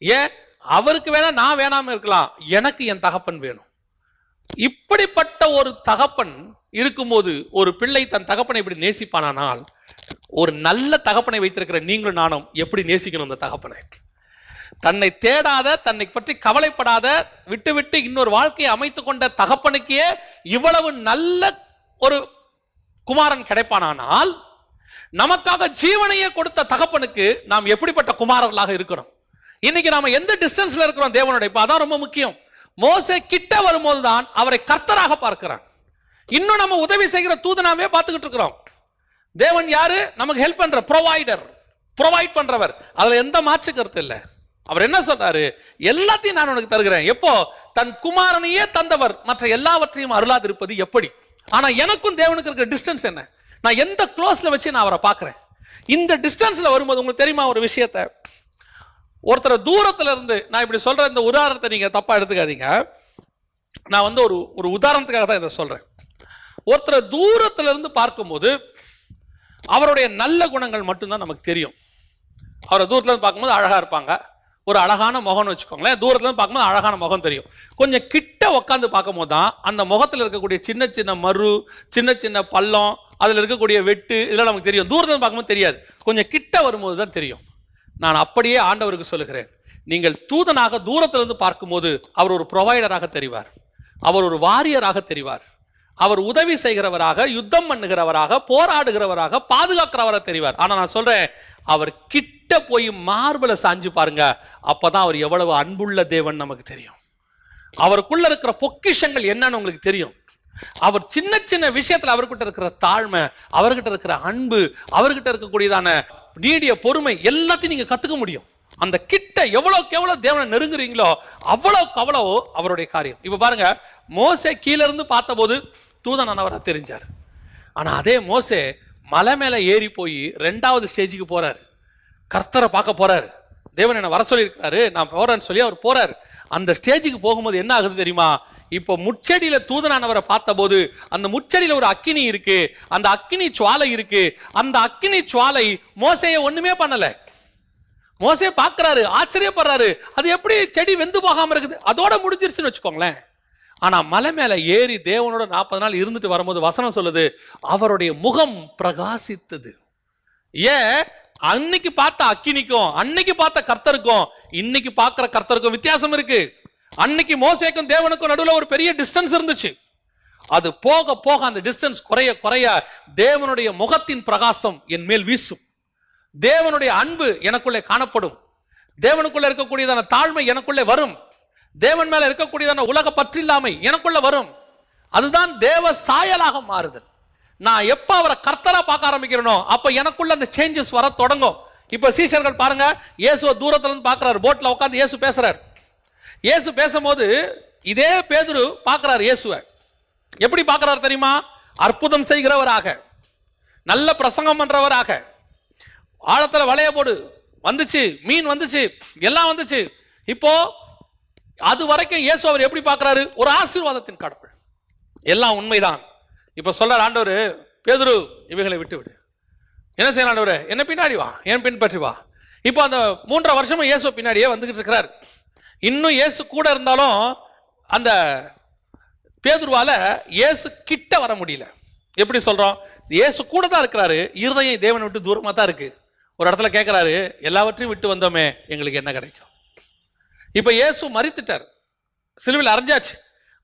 ஏன்? அவருக்கு வேணா நான் வேணாம இருக்கலாம், எனக்கு என் தகப்பன் வேணும். இப்படிப்பட்ட ஒரு தகப்பன் இருக்கும்போது ஒரு பிள்ளை தன் தகப்பனை இப்படி நேசிப்பானால், ஒரு நல்ல தகப்பனை வைத்திருக்கிற நீங்களும் நானும் எப்படி நேசிக்கணும் அந்த தகப்பனை? தன்னை தேடாத, தன்னை பற்றி கவலைப்படாத, விட்டு விட்டு இன்னொரு வாழ்க்கையை அமைத்துக் கொண்ட தகப்பனுக்கே இவ்வளவு நல்ல ஒரு குமாரன் கிடைப்பானால், நமக்காக ஜீவனையே கொடுத்த தகப்பனுக்கு நாம் எப்படிப்பட்ட குமாரர்களாக இருக்கிறோம்? இன்னைக்கு நாம எந்த டிஸ்டன்ஸ்ல இருக்கிறோம் தேவனோட? இப்ப அதான் ரொம்ப முக்கியம். மோசே கிட்ட வரும்போது தான் அவரை கர்த்தராக பார்க்கிறான். இன்னும் நம்ம உதவி செய்கிற தூதனாவே பார்த்துக்கிட்டு இருக்கிறோம். தேவன் யாரு? நமக்கு ஹெல்ப் பண்ற ப்ரொவைடர், ப்ரொவைட் பண்றவர். அதுல எந்த மாற்று கருத்து இல்லை. அவர் என்ன சொல்றாரு? எல்லாத்தையும் நான் உனக்கு தருகிறேன். எப்போ? தன் குமாரனையே தந்தவர் மற்ற எல்லாவற்றையும் அருளாதிருப்பது எப்படி? ஆனா எனக்கும் தேவனுக்கு இருக்கிற டிஸ்டன்ஸ் என்ன? நான் எந்த க்ளோஸ்ல வச்சு நான் அவரை பார்க்கிறேன்? இந்த டிஸ்டன்ஸ்ல வரும்போது உங்களுக்கு தெரியுமா ஒரு விஷயத்தை? ஒருத்தர் தூரத்துல இருந்து, நான் இப்படி சொல்ற இந்த உதாரணத்தை நீங்க தப்பா எடுத்துக்காதீங்க. நான் ஒரு உதாரணத்துக்காக தான் இதை சொல்றேன். ஒருத்தர் தூரத்துல இருந்து பார்க்கும்போது அவருடைய நல்ல குணங்கள் மட்டும்தான் நமக்கு தெரியும். அவரை தூரத்துல இருந்து பார்க்கும்போது அழகா இருப்பாங்க, ஒரு அழகான முகம்னு வச்சுக்கோங்களேன். தூரத்துல இருந்து பார்க்கும்போது அழகான முகம் தெரியும். கொஞ்சம் கிட்ட உட்காந்து பார்க்கும்போது தான் அந்த முகத்தில் இருக்கக்கூடிய சின்ன சின்ன மறு, சின்ன சின்ன பள்ளம், அதில் இருக்கக்கூடிய வெட்டு, இதெல்லாம் நமக்கு தெரியும். தூரத்தில் பார்க்கும்போது தெரியாது, கொஞ்சம் கிட்ட வரும்போது தான் தெரியும். நான் அப்படியே ஆண்டவருக்கு சொல்லுகிறேன், நீங்கள் தூதனாக தூரத்திலிருந்து பார்க்கும்போது அவர் ஒரு ப்ரொவைடராக தெரிவார், அவர் ஒரு வாரியராக தெரிவார், அவர் உதவி செய்கிறவராக, யுத்தம் பண்ணுகிறவராக, போராடுகிறவராக, பாதுகாக்கிறவராக தெரிவார். ஆனா நான் சொல்றேன், அவர் கிட்ட போய் மார்பல சாஞ்சு பாருங்க, அப்பதான் அவர் எவ்வளவு அன்புள்ள தேவன் நமக்கு தெரியும். அவருக்குள்ள இருக்கிற பொக்கிஷங்கள் என்னன்னு உங்களுக்கு தெரியும். அவர் சின்ன சின்ன விஷயத்துல அவர்கிட்ட இருக்கிற தாழ்மை, அவர்கிட்ட இருக்கிற அன்பு, அவர்கிட்ட இருக்கக்கூடியதான நீடிய பொறுமை எல்லாத்தையும் நீங்க கத்துக்க முடியும். அந்த கிட்ட எவ்வளவுக்கு எவ்வளவு தேவனை நெருங்குறீங்களோ அவ்வளவுக்கு அவ்வளவு அவருடைய காரியம். இப்ப பாருங்க, மோசே கீழே இருந்து பார்த்தபோது தூதனானவரா தெரிஞ்சார். ஆனா அதே மோசே மலை மேல ஏறி போய் 2வது ஸ்டேஜுக்கு போறாரு. கர்த்தரை பார்க்க போறாரு. தேவன் என்ன வர சொல்லி இருக்கிறாரு, நான் போறேன்னு சொல்லி அவர் போறாரு. அந்த ஸ்டேஜுக்கு போகும்போது என்ன ஆகுது தெரியுமா? இப்போ முச்செடியில தூதனானவரை பார்த்தபோது அந்த முச்செடியில ஒரு அக்கினி இருக்கு, அந்த அக்கினி சுவாலை இருக்கு. அந்த அக்கினி சுவாலை மோசேயை ஒண்ணுமே பண்ணல. மோசே பார்க்கிறாரு, ஆச்சரியப்படுறாரு, அது எப்படி செடி வெந்து போகாம இருக்குது, அதோட முடிஞ்சிருச்சுன்னு வச்சுக்கோங்களேன். ஆனா மலை மேல ஏறி தேவனோட 40 நாள் இருந்துட்டு வரும்போது வசனம் சொல்லுது, அவருடைய முகம் பிரகாசித்தது. ஏன்? அன்னைக்கு பார்த்த அக்கினிக்கும் அன்னைக்கு பார்த்த கர்த்தருக்கும் இன்னைக்கு பார்க்கிற கர்த்தருக்கும் வித்தியாசம் இருக்கு. அன்னைக்கு மோசேக்கும் தேவனுக்கும் நடுவில் ஒரு பெரிய டிஸ்டன்ஸ் இருந்துச்சு. அது போக போக அந்த டிஸ்டன்ஸ் குறைய குறைய தேவனுடைய முகத்தின் பிரகாசம் என் மேல் வீசும். தேவனுடைய அன்பு எனக்குள்ளே காணப்படும். தேவனுக்குள்ள இருக்கக்கூடியதான தாழ்மை எனக்குள்ளே வரும். தேவன் மேல இருக்கக்கூடியதான உலக பற்றில்லாமை எனக்குள்ள வரும். அதுதான் தேவ சாயலாக மாறுதல். நான் எப்ப அவரை கர்த்தரா பார்க்க ஆரம்பிக்கிறேனோ அப்ப எனக்குள்ள அந்த சேஞ்சஸ் வர தொடங்கும். இப்ப சீஷர்கள் பாருங்க, இயேசுவை தூரத்துல இருந்து பார்க்கிறார், போட்ல உட்கார்ந்து இயேசு பேசுறார். இயேசு பேசும்போது இதே பேதுரு பார்க்கிறார் இயேசுவை. எப்படி பார்க்கிறார் தெரியுமா? அற்புதம் செய்கிறவராக, நல்ல பிரசங்கம் பண்றவராக. ஆழத்துல வளைய போடு வந்துச்சு, மீன் வந்துச்சு, எல்லாம் வந்துச்சு. இப்போ அது வரைக்கும் இயேசு அவர் எப்படி பார்க்கிறாரு? ஒரு ஆசீர்வாதத்தின் கடவுள். எல்லாம் உண்மைதான். இப்ப சொல்றார் ஆண்டவர், பேதுரு இவைகளை விட்டு விடு. என்ன செய்யணும் ஆண்டவரே? என்ன பின்னாடி வா, என் பின்பற்றி வா. இப்போ அந்த 3.5 வருஷமா இயேசு பின்னாடியே வந்துகிட்டு இருக்கிறார். இன்னும் இயேசு கூட இருந்தாலும் அந்த பேதுருவால இயேசு கிட்ட வர முடியல. எப்படி சொல்றோம்? இயேசு கூட தான் இருக்கிறாரு, இருதயம் தேவனை விட்டு தூரமா தான் இருக்கு. ஒரு இடத்துல கேட்கிறாரு, எல்லாவற்றையும் விட்டு வந்தோமே, எங்களுக்கு என்ன கிடைக்கும்? இப்ப இயேசு மரித்துட்டார், சிலுவையில் அரைஞ்சாச்சு.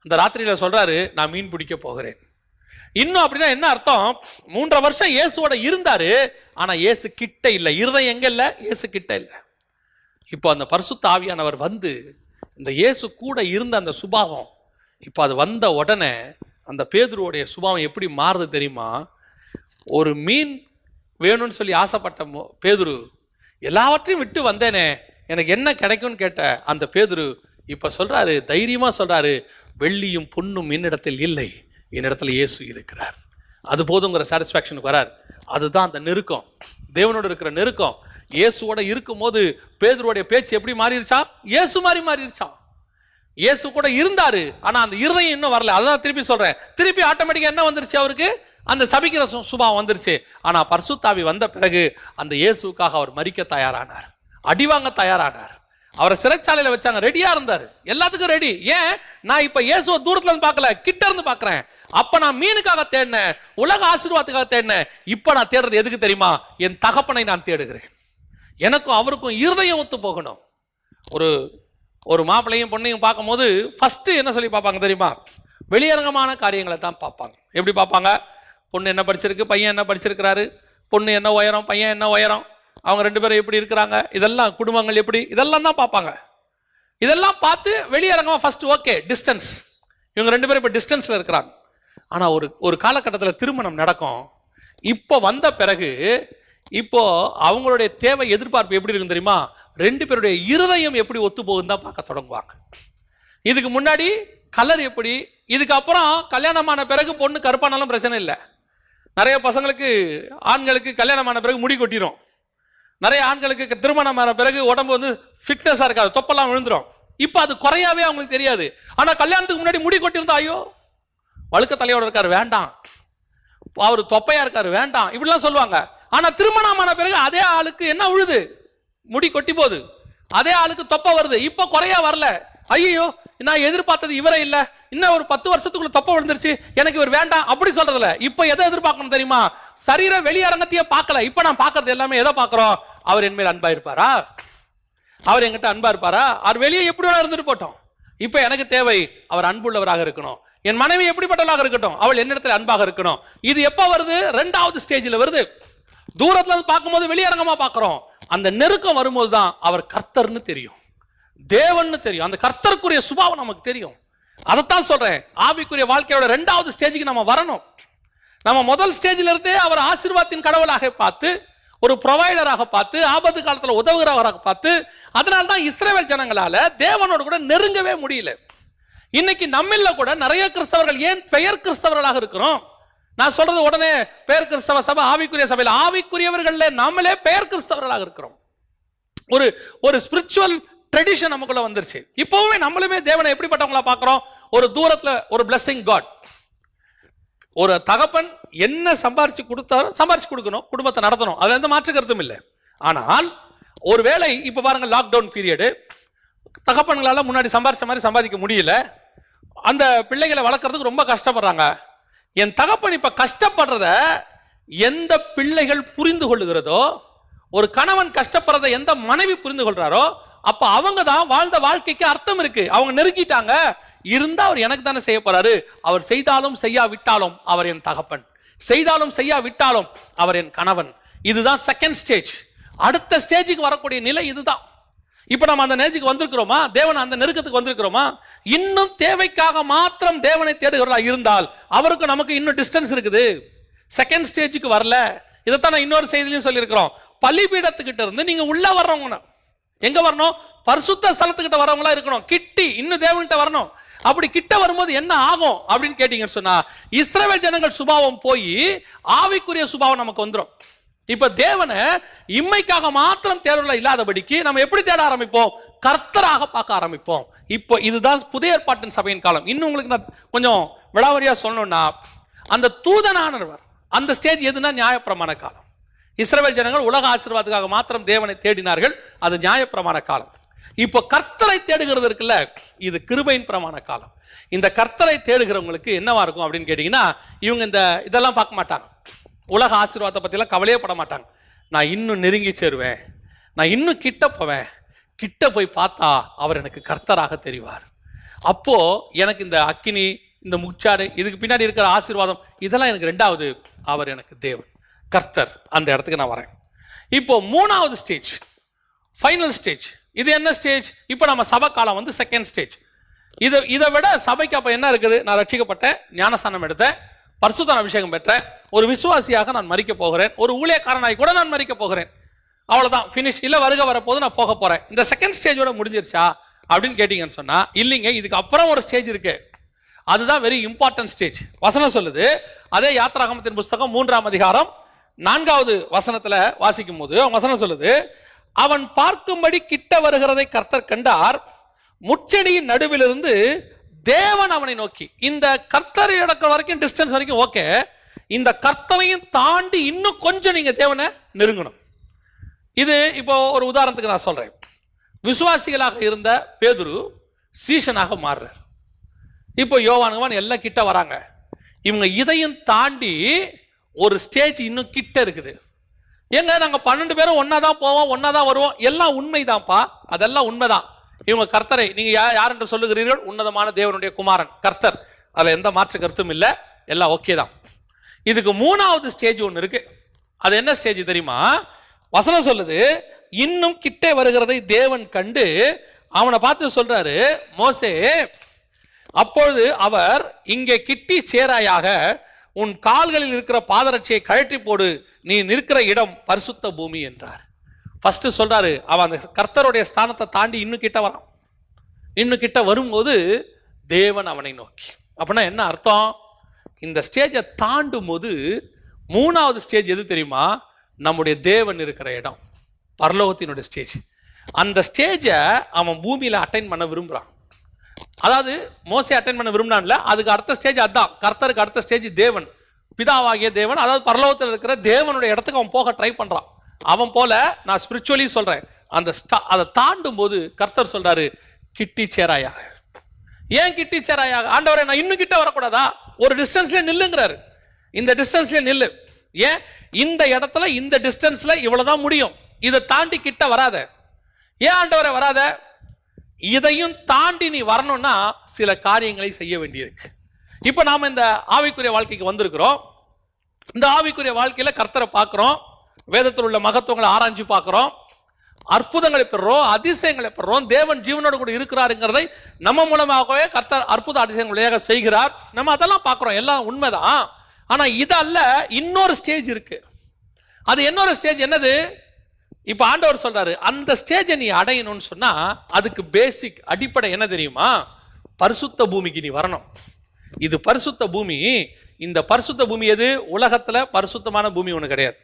அந்த ராத்திரியில சொல்றாரு, நான் மீன் பிடிக்க போகிறேன். இன்னும் அப்படின்னா என்ன அர்த்தம்? 3.5 வருஷம் இயேசுவோட இருந்தாரு, ஆனா இயேசு கிட்ட இல்லை. இருதயம் எங்க இல்லை? இயேசு கிட்ட இல்லை. இப்போ அந்த பரிசுத்த ஆவியானவர் வந்து இந்த இயேசு கூட இருந்த அந்த சுபாவம், இப்போ அது வந்த உடனே அந்த பேதுருவோடைய சுபாவம் எப்படி மாறுது தெரியுமா? ஒரு மீன் வேணும்னு சொல்லி ஆசைப்பட்ட பேதுரு, எல்லாவற்றையும் விட்டு வந்தேனே, எனக்கு என்ன கிடைக்கும்னு கேட்ட அந்த பேதுரு இப்போ சொல்றாரு, தைரியமா சொல்றாரு, வெள்ளியும் பொன்னும் என்னிடத்தில் இல்லை, என்னிடத்துல இயேசு இருக்கிறார், அது போதுங்கிற சாட்டிஸ்ஃபேக்ஷனுக்கு வரார். அதுதான் அந்த நெருக்கம், தேவனோட இருக்கிற நெருக்கம். இயேசுவோட இருக்கும் போது பேதுருவோடைய பேச்சு எப்படி மாறிடுச்சா? இயேசு மாதிரி மாறிடுச்சான். இயேசு கூட இருந்தாரு, ஆனா அந்த இருதயம் இன்னும் வரல. அதான் திருப்பி சொல்றேன், திருப்பி ஆட்டோமேட்டிக்கா என்ன வந்துருச்சு? அவருக்கு அந்த சபிக்கிற சுபாவம் வந்துருச்சு. ஆனா பரிசுத்த ஆவி வந்த பிறகு அந்த இயேசுக்காக அவர் மரிக்க தயாரானார், அடிவாங்க தயாரானார். அவரை சிறைச்சாலையில வச்சாங்க, ரெடியா இருந்தாரு, எல்லாத்துக்கும் ரெடி. ஏன்? நான் இப்ப இயேசுவை தூரத்துல இருந்து பார்க்கல, கிட்ட இருந்து பார்க்கிறேன். அப்ப நான் மீனுக்காக தேடினேன், உலக ஆசீர்வாதத்துக்காக தேடினேன். இப்ப நான் தேடுறது எதுக்கு தெரியுமா? என் தகப்பனை நான் தேடுகிறேன். எனக்கும் அவருக்கும் இருதயம் ஒத்து போகணும். ஒரு மாப்பிள்ளையும் பொண்ணையும் பார்க்கும்போது ஃபர்ஸ்ட் என்ன சொல்லி பார்ப்பாங்க தெரியுமா? வெளியரங்கமான காரியங்களை தான் பார்ப்பாங்க. எப்படி பார்ப்பாங்க? பொண்ணு என்ன படிச்சிருக்கு, பையன் என்ன படிச்சிருக்கிறாரு, பொண்ணு என்ன உயரம், பையன் என்ன உயரம், அவங்க 2 பேரும் எப்படி இருக்கிறாங்க, இதெல்லாம் குடும்பங்கள் எப்படி, இதெல்லாம் தான் பார்ப்பாங்க. இதெல்லாம் பார்த்து வெளியரங்கமா ஃபர்ஸ்ட் ஓகே டிஸ்டன்ஸ், இவங்க 2 பேரும் இப்போ டிஸ்டன்ஸ்ல இருக்கிறாங்க. ஆனால் ஒரு காலகட்டத்தில் திருமணம் நடக்கும். இப்போ வந்த பிறகு இப்போ அவங்களுடைய தேவை எதிர்பார்ப்பு எப்படி இருக்கும் தெரியுமா? 2 பேருடைய இருதயம் எப்படி ஒத்து போகுதுன்னு தான் பார்க்க தொடங்குவாங்க. இதுக்கு முன்னாடி கலர் எப்படி, இதுக்கப்புறம் கல்யாணமான பிறகு பொண்ணு கருப்பானாலும் பிரச்சனை இல்லை. நிறைய பசங்களுக்கு ஆண்களுக்கு கல்யாணமான பிறகு முடி கொட்டிடும், நிறைய ஆண்களுக்கு திருமணமான பிறகு உடம்பு வந்து ஃபிட்னஸாக இருக்காது, தொப்பெல்லாம் விழுந்துடும். இப்போ அது குறையாவே அவங்களுக்கு தெரியாது. ஆனால் கல்யாணத்துக்கு முன்னாடி முடி கொட்டியிருந்தா, ஐயோ வழுக்க தலையோட இருக்காரு வேண்டாம், அவர் தொப்பையா இருக்காரு வேண்டாம், இப்படிலாம் சொல்லுவாங்க. ஆனா திருமணமான பிறகு அதே ஆளுக்கு என்ன உழுது, முடி கொட்டி போகுது, அதே ஆளுக்கு தொப்பை வருது. இப்ப குறையா வரல, ஐயோ நான் எதிர்பார்த்தது இவரே இல்ல, இன்னும் ஒரு 10 வருஷத்துக்குள்ள தொப்பை விழுந்துருச்சு, எனக்கு இவர் வேண்டாம் அப்படி சொல்றதுல. இப்ப எதை எதிர்பார்க்கணும் தெரியுமா? சரீர வெளியரங்கத்தையே பார்க்கல, இப்ப நான் பார்க்கறது எல்லாமே எதை பார்க்கிறோம்? அவர் என் மேல் அன்பா இருப்பாரா, அவர் என்கிட்ட அன்பா இருப்பாரா, அவர் வெளியே எப்படி வேணா இருந்துட்டு போட்டோம், இப்ப எனக்கு தேவை அவர் அன்புள்ளவராக இருக்கணும். என் மனைவி எப்படிப்பட்டவளாக இருக்கட்டும், அவள் என்னிடத்தில் அன்பாக இருக்கணும். இது எப்ப வருது? 2வது ஸ்டேஜில் வருது. தூரத்துல இருந்து பார்க்கும்போது வெளியரங்கமா பார்க்கிறோம், அந்த நெருக்கம் வரும்போது தான் அவர் கர்த்தர்னு தெரியும், தேவன்னு தெரியும், அந்த கர்த்தருக்குரிய சுபாவம் நமக்கு தெரியும். அதைத்தான் சொல்றேன், ஆவிக்குரிய வாழ்க்கையோட 2வது ஸ்டேஜுக்கு நம்ம வரணும். நம்ம முதல் ஸ்டேஜில் இருந்தே அவர் ஆசீர்வாதத்தின் கடவுளாக பார்த்து, ஒரு ப்ரொவைடராக பார்த்து, ஆபத்து காலத்தில் உதவுகிறவராக பார்த்து, அதனால தான் இஸ்ரவேல் ஜனங்களால தேவனோடு கூட நெருங்கவே முடியல. இன்னைக்கு நம்மள கூட நிறைய கிறிஸ்தவர்கள் ஏன் பெயர் கிறிஸ்தவர்களாக இருக்கிறோம்? நான் சொல்றது உடனே பெயர் கிறிஸ்தவ சபை, ஆவிக்குரிய சபையில் ஆவிக்குரியவர்கள் நம்மளே பெயர் கிறிஸ்தவர்களாக இருக்கிறோம். ஒரு ஸ்பிரிச்சுவல் ட்ரெடிஷன் நமக்குள்ள வந்துருச்சு. இப்பவுமே நம்மளுமே தேவனை எப்படிப்பட்டவங்களா பார்க்கிறோம்? ஒரு தூரத்துல ஒரு பிளஸிங் காட். ஒரு தகப்பன் என்ன சம்பாரிச்சு கொடுத்தாரோ சம்பாரிச்சு கொடுக்கணும், குடும்பத்தை நடத்தணும், அதுல எந்த மாற்று கருத்தும் இல்லை. ஆனால் ஒருவேளை இப்ப பாருங்க, லாக்டவுன் பீரியடு, தகப்பன்களால முன்னாடி சம்பாரிச்ச மாதிரி சம்பாதிக்க முடியல, அந்த பிள்ளைகளை வளர்க்கறதுக்கு ரொம்ப கஷ்டப்படுறாங்க. என் தகப்பன் இப்ப கஷ்டப்படுறத எந்த பிள்ளைகள் புரிந்து கொள்ளுகிறதோ, ஒரு கணவன் கஷ்டப்படுறத எந்த மனைவி புரிந்து கொள்றாரோ, அப்ப அவங்க தான் வாழ்ந்த வாழ்க்கைக்கு அர்த்தம் இருக்கு. அவங்க நெருங்கிட்டாங்க, இருந்தா அவர் எனக்கு தானே செய்ய போறாரு, அவர் செய்தாலும் செய்யாவிட்டாலும் அவர் என் தகப்பன், செய்தாலும் செய்யாவிட்டாலும் அவர் என் கணவன். இதுதான் செகண்ட் ஸ்டேஜ். அடுத்த ஸ்டேஜுக்கு வரக்கூடிய நிலை இதுதான். இப்ப நம்ம அந்த நேஜுக்கு வந்திருக்கிறோமா? தேவன் அந்த நெருக்கத்துக்கு வந்திருக்கிறோமா? இன்னும் தேவைக்காக மாத்திரம் தேவனை தேடுகிறதா இருந்தால் அவருக்கு நமக்கு இன்னும் டிஸ்டன்ஸ் இருக்குது, செகண்ட் ஸ்டேஜுக்கு வரல. இதைத்தான் நான் இன்னொரு செய்திலையும் சொல்லியிருக்கிறோம். பலிபீடத்துக்கிட்ட இருந்து நீங்க உள்ள வர்றவங்க எங்க வரணும்? பரிசுத்த ஸ்தலத்துக்கிட்ட வரவங்களா இருக்கணும், கிட்டி இன்னும் தேவன்கிட்ட வரணும். அப்படி கிட்ட வரும்போது என்ன ஆகும் அப்படின்னு கேட்டீங்கன்னு சொன்னா, இஸ்ரவேல் ஜனங்கள் சுபாவம் போய் ஆவிக்குரிய சுபாவம் நமக்கு வந்துடும். இப்ப தேவனை இம்மைக்காக மாத்திரம் தேர்வுல இல்லாதபடிக்கு நம்ம எப்படி தேட ஆரம்பிப்போம்? கர்த்தராக பார்க்க ஆரம்பிப்போம். இப்போ இதுதான் புதிய ஏற்பாட்டின் சபையின் காலம். இன்னும் உங்களுக்கு நான் கொஞ்சம் விளாவரியா சொல்லணும்னா, அந்த தூதனானவர் அந்த ஸ்டேஜ் எதுனா நியாயப்பிரமாண காலம். இஸ்ரவேல் ஜனங்கள் உலக ஆசீர்வாதத்துக்காக மாத்திரம் தேவனை தேடினார்கள், அது நியாயப்பிரமாண காலம். இப்போ கர்த்தரை தேடுகிறது இருக்குல்ல, இது கிருபையின் பிரமாண காலம். இந்த கர்த்தரை தேடுகிறவங்களுக்கு என்னவா இருக்கும் அப்படின்னு கேட்டிங்கன்னா, இவங்க இதெல்லாம் பார்க்க மாட்டாங்க. உலக ஆசீர்வாதத்தை பற்றிலாம் கவலையே பட மாட்டாங்க. நான் இன்னும் நெருங்கி சேருவேன், நான் இன்னும் கிட்ட போவேன், கிட்ட போய் பார்த்தா அவர் எனக்கு கர்த்தராக தெரிவார். அப்போ எனக்கு இந்த அக்கினி, இந்த முச்சாடு, இதுக்கு பின்னாடி இருக்கிற ஆசீர்வாதம் இதெல்லாம் எனக்கு ரெண்டாவது. அவர் எனக்கு தேவன், கர்த்தர். அந்த இடத்துக்கு நான் வரேன். இப்போ மூணாவது ஸ்டேஜ், ஃபைனல் ஸ்டேஜ். இது என்ன ஸ்டேஜ்? இப்போ நம்ம சபை காலம் வந்து செகண்ட் ஸ்டேஜ். இதை விட சபைக்கு அப்போ என்ன இருக்குது? நான் ரட்சிக்கப்பட்டேன், ஞானஸ்நானம் எடுத்தேன், பரிசுத்த அபிஷேகம் பெற்றேன், ஒரு விசுவாசியாக நான் மரிக்க போகிறேன், ஒரு ஊழியக்காரனாய் கூட நான் மரிக்க போகிறேன், அவ்வளோதான், ஃபினிஷ். இல்லை வருக வரப்போது நான் போக போகிறேன். இந்த செகண்ட் ஸ்டேஜோட முடிஞ்சிருச்சா அப்படின்னு கேட்டிங்கன்னு சொன்னால் இல்லைங்க, இதுக்கு அப்புறம் ஒரு ஸ்டேஜ் இருக்கு. அதுதான் வெரி இம்பார்ட்டன்ட் ஸ்டேஜ். வசனம் சொல்லுது, அதே யாத்ராகமத்தின் புஸ்தகம் 3ஆம் அதிகாரம் 4வது வசனத்தில் வாசிக்கும் போது வசனம் சொல்லுது, அவன் பார்க்கும்படி கிட்ட வருகிறதை கர்த்தர் கண்டார், முச்செடியின் நடுவிலிருந்து தேவன் அவனை நோக்கி. இந்த கர்த்தர் இடக்கிற வரைக்கும் டிஸ்டன்ஸ் வரைக்கும் ஓகே, இந்த கர்த்தரையும் தாண்டி இன்னும் கொஞ்சம் நீங்க தேவனை நெருங்கணும். இது இப்போ ஒரு உதாரணத்துக்கு நான் சொல்றேன். விசுவாசிகளாக இருந்த பேதுரு சீஷனாக மாறுறார். இப்போ யோவான் எல்லாம் கிட்ட வராங்க. இவங்க இதையும் தாண்டி ஒரு ஸ்டேஜ் இன்னும் கிட்ட இருக்குது. ஏங்க நாங்கள் 12 பேரும் ஒன்னா தான் போவோம், ஒன்னா தான் வருவோம், எல்லாம் உண்மைதான்ப்பா, அதெல்லாம் உண்மைதான். இவங்க கர்த்தரை நீங்க யார் என்று சொல்லுகிறீர்கள்? உன்னதமான தேவனுடைய குமாரன் கர்த்தர். அதுல எந்த மாற்று கருத்தும் இல்லை, எல்லாம் ஓகே தான். இதுக்கு மூணாவது ஸ்டேஜ் ஒன்று இருக்கு. அது என்ன ஸ்டேஜ் தெரியுமா? வசனம் சொல்லுது, இன்னும் கிட்டே வருகிறதை தேவன் கண்டு அவனை பார்த்து சொல்றாரு, மோசே, அப்பொழுது அவர் இங்கே கிட்டி சேராயாக, உன் கால்களில் இருக்கிற பாதரட்சியை கழற்றி போடு, நீ நிற்கிற இடம் பரிசுத்த பூமி என்றார். ஃபர்ஸ்ட் சொல்றாரு, அவன் அந்த கர்த்தருடைய ஸ்தானத்தை தாண்டி இன்னும் கிட்ட வரான். இன்னும் கிட்ட வரும்போது தேவன் அவனை நோக்கி. அப்படின்னா என்ன அர்த்தம்? இந்த ஸ்டேஜை தாண்டும் போது மூணாவது ஸ்டேஜ் எது தெரியுமா? நம்முடைய தேவன் இருக்கிற இடம், பரலோகத்தினுடைய ஸ்டேஜ். அந்த ஸ்டேஜை அவன் பூமியில அட்டைன் பண்ண விரும்புறான். அதாவது மோசே அட்டைன் பண்ண விரும்பினான்ல, அதுக்கு அடுத்த ஸ்டேஜ் அதான். கர்த்தருக்கு அடுத்த ஸ்டேஜ் தேவன், பிதாவாகிய தேவன், அதாவது பரலோகத்தில் இருக்கிற தேவனுடைய இடத்துக்கு அவன் போக ட்ரை பண்றான். அவன் போல நான் ஸ்பிரிச்சுவலி சொல்றேன், அதை தாண்டும் போது கர்த்தர் சொல்றாரு, கிட்டி சேராயாக. ஏன் கிட்டி சேராயாக? ஆண்டவரே, நான் இன்னும் கிட்ட வரக்கூடாதா? ஒரு டிஸ்டன்ஸ்ல நில்லுங்கிறாரு. இந்த டிஸ்டன்ஸ்ல நில்லு. ஏன்? இந்த இடத்துல இந்த டிஸ்டன்ஸ்ல இவ்வளவுதான் முடியும், இதை தாண்டி கிட்ட வராத. ஏன் ஆண்டவரே வராத? இதையும் தாண்டி நீ வரணும்னா சில காரியங்களை செய்ய வேண்டியிருக்கு. இப்ப நாம இந்த ஆவிக்குரிய வாழ்க்கைக்கு வந்திருக்கிறோம். இந்த ஆவிக்குரிய வாழ்க்கையில கர்த்தரை பார்க்கிறோம், வேதத்தில் உள்ள மகத்துவங்களை ஆராய்ச்சி பார்க்கிறோம், அற்புதங்களை பெறுறோம், அதிசயங்களை பெறுறோம். தேவன் ஜீவனோடு கூட இருக்கிறாருங்கிறதை நம்ம மூலமாகவே கர்த்தர் அற்புத அதிசயங்களையாக செய்கிறார். நம்ம அதெல்லாம் பார்க்கிறோம், எல்லாம் உண்மைதான். ஆனா இதல்ல, இன்னொரு ஸ்டேஜ் இருக்கு. அது இன்னொரு ஸ்டேஜ் என்னது? இப்ப ஆண்டவர் சொல்றாரு, அந்த ஸ்டேஜை நீ அடையணும்னு சொன்னா அதுக்கு பேசிக் அடிப்படை என்ன தெரியுமா? பரிசுத்த பூமிக்கு நீ வரணும். இது பரிசுத்த பூமி. இந்த பரிசுத்த பூமி எது? உலகத்துல பரிசுத்தமான பூமி ஒண்ணு கிடையாது.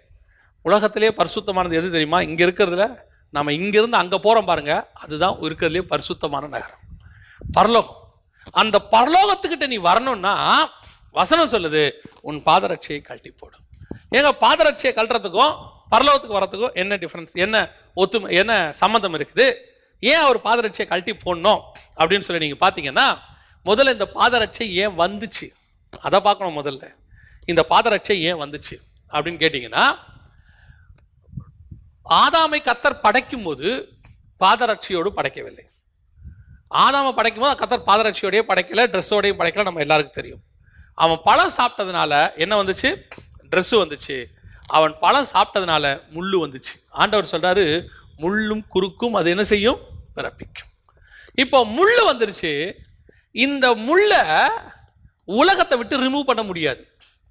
உலகத்திலேயே பரிசுத்தமானது எது தெரியுமா? இங்க இருக்கிறதுல நம்ம இங்கிருந்து அங்க போறோம் பாருங்க, அதுதான் இருக்கிறதுலே பரிசுத்தமான நகரம், பரலோகம். அந்த பரலோகத்துக்கிட்ட நீ வரணும்னா வசனம் சொல்லுது, உன் பாதரட்சியை கழட்டி போடும். ஏங்க பாதரட்சியை கழட்டுறதுக்கும் பரலோகத்துக்கு வரத்துக்கும் என்ன டிஃபரன்ஸ், என்ன ஒத்துமை, என்ன சம்மந்தம் இருக்குது? ஏன் அவர் பாதரட்சியை கழட்டி போடணும் அப்படின்னு சொல்லி நீங்க பாத்தீங்கன்னா, முதல்ல இந்த பாதரட்சை ஏன் வந்துச்சு அதை பார்க்கணும். முதல்ல இந்த பாதரட்சை ஏன் வந்துச்சு அப்படின்னு கேட்டீங்கன்னா, ஆதாமை கர்த்தர் படைக்கும் போது பாதரட்சியோடு படைக்கவில்லை. ஆதாமை படைக்கும் போது கர்த்தர் பாதரட்சியோடய படைக்கல, ட்ரெஸ்ஸோடையும் படைக்கல, நம்ம எல்லாருக்கும் தெரியும். அவன் பழம் சாப்பிட்டதுனால என்ன வந்துச்சு? ட்ரெஸ் வந்துச்சு. அவன் பழம் சாப்பிட்டதுனால முள்ளு வந்துச்சு. ஆண்டவர் சொல்றாரு, முள்ளும் குறுக்கும் அது என்ன செய்யும்? பிறப்பிக்கும். இப்போ முள்ளு வந்துருச்சு. இந்த முள்ள உலகத்தை விட்டு ரிமூவ் பண்ண முடியாது.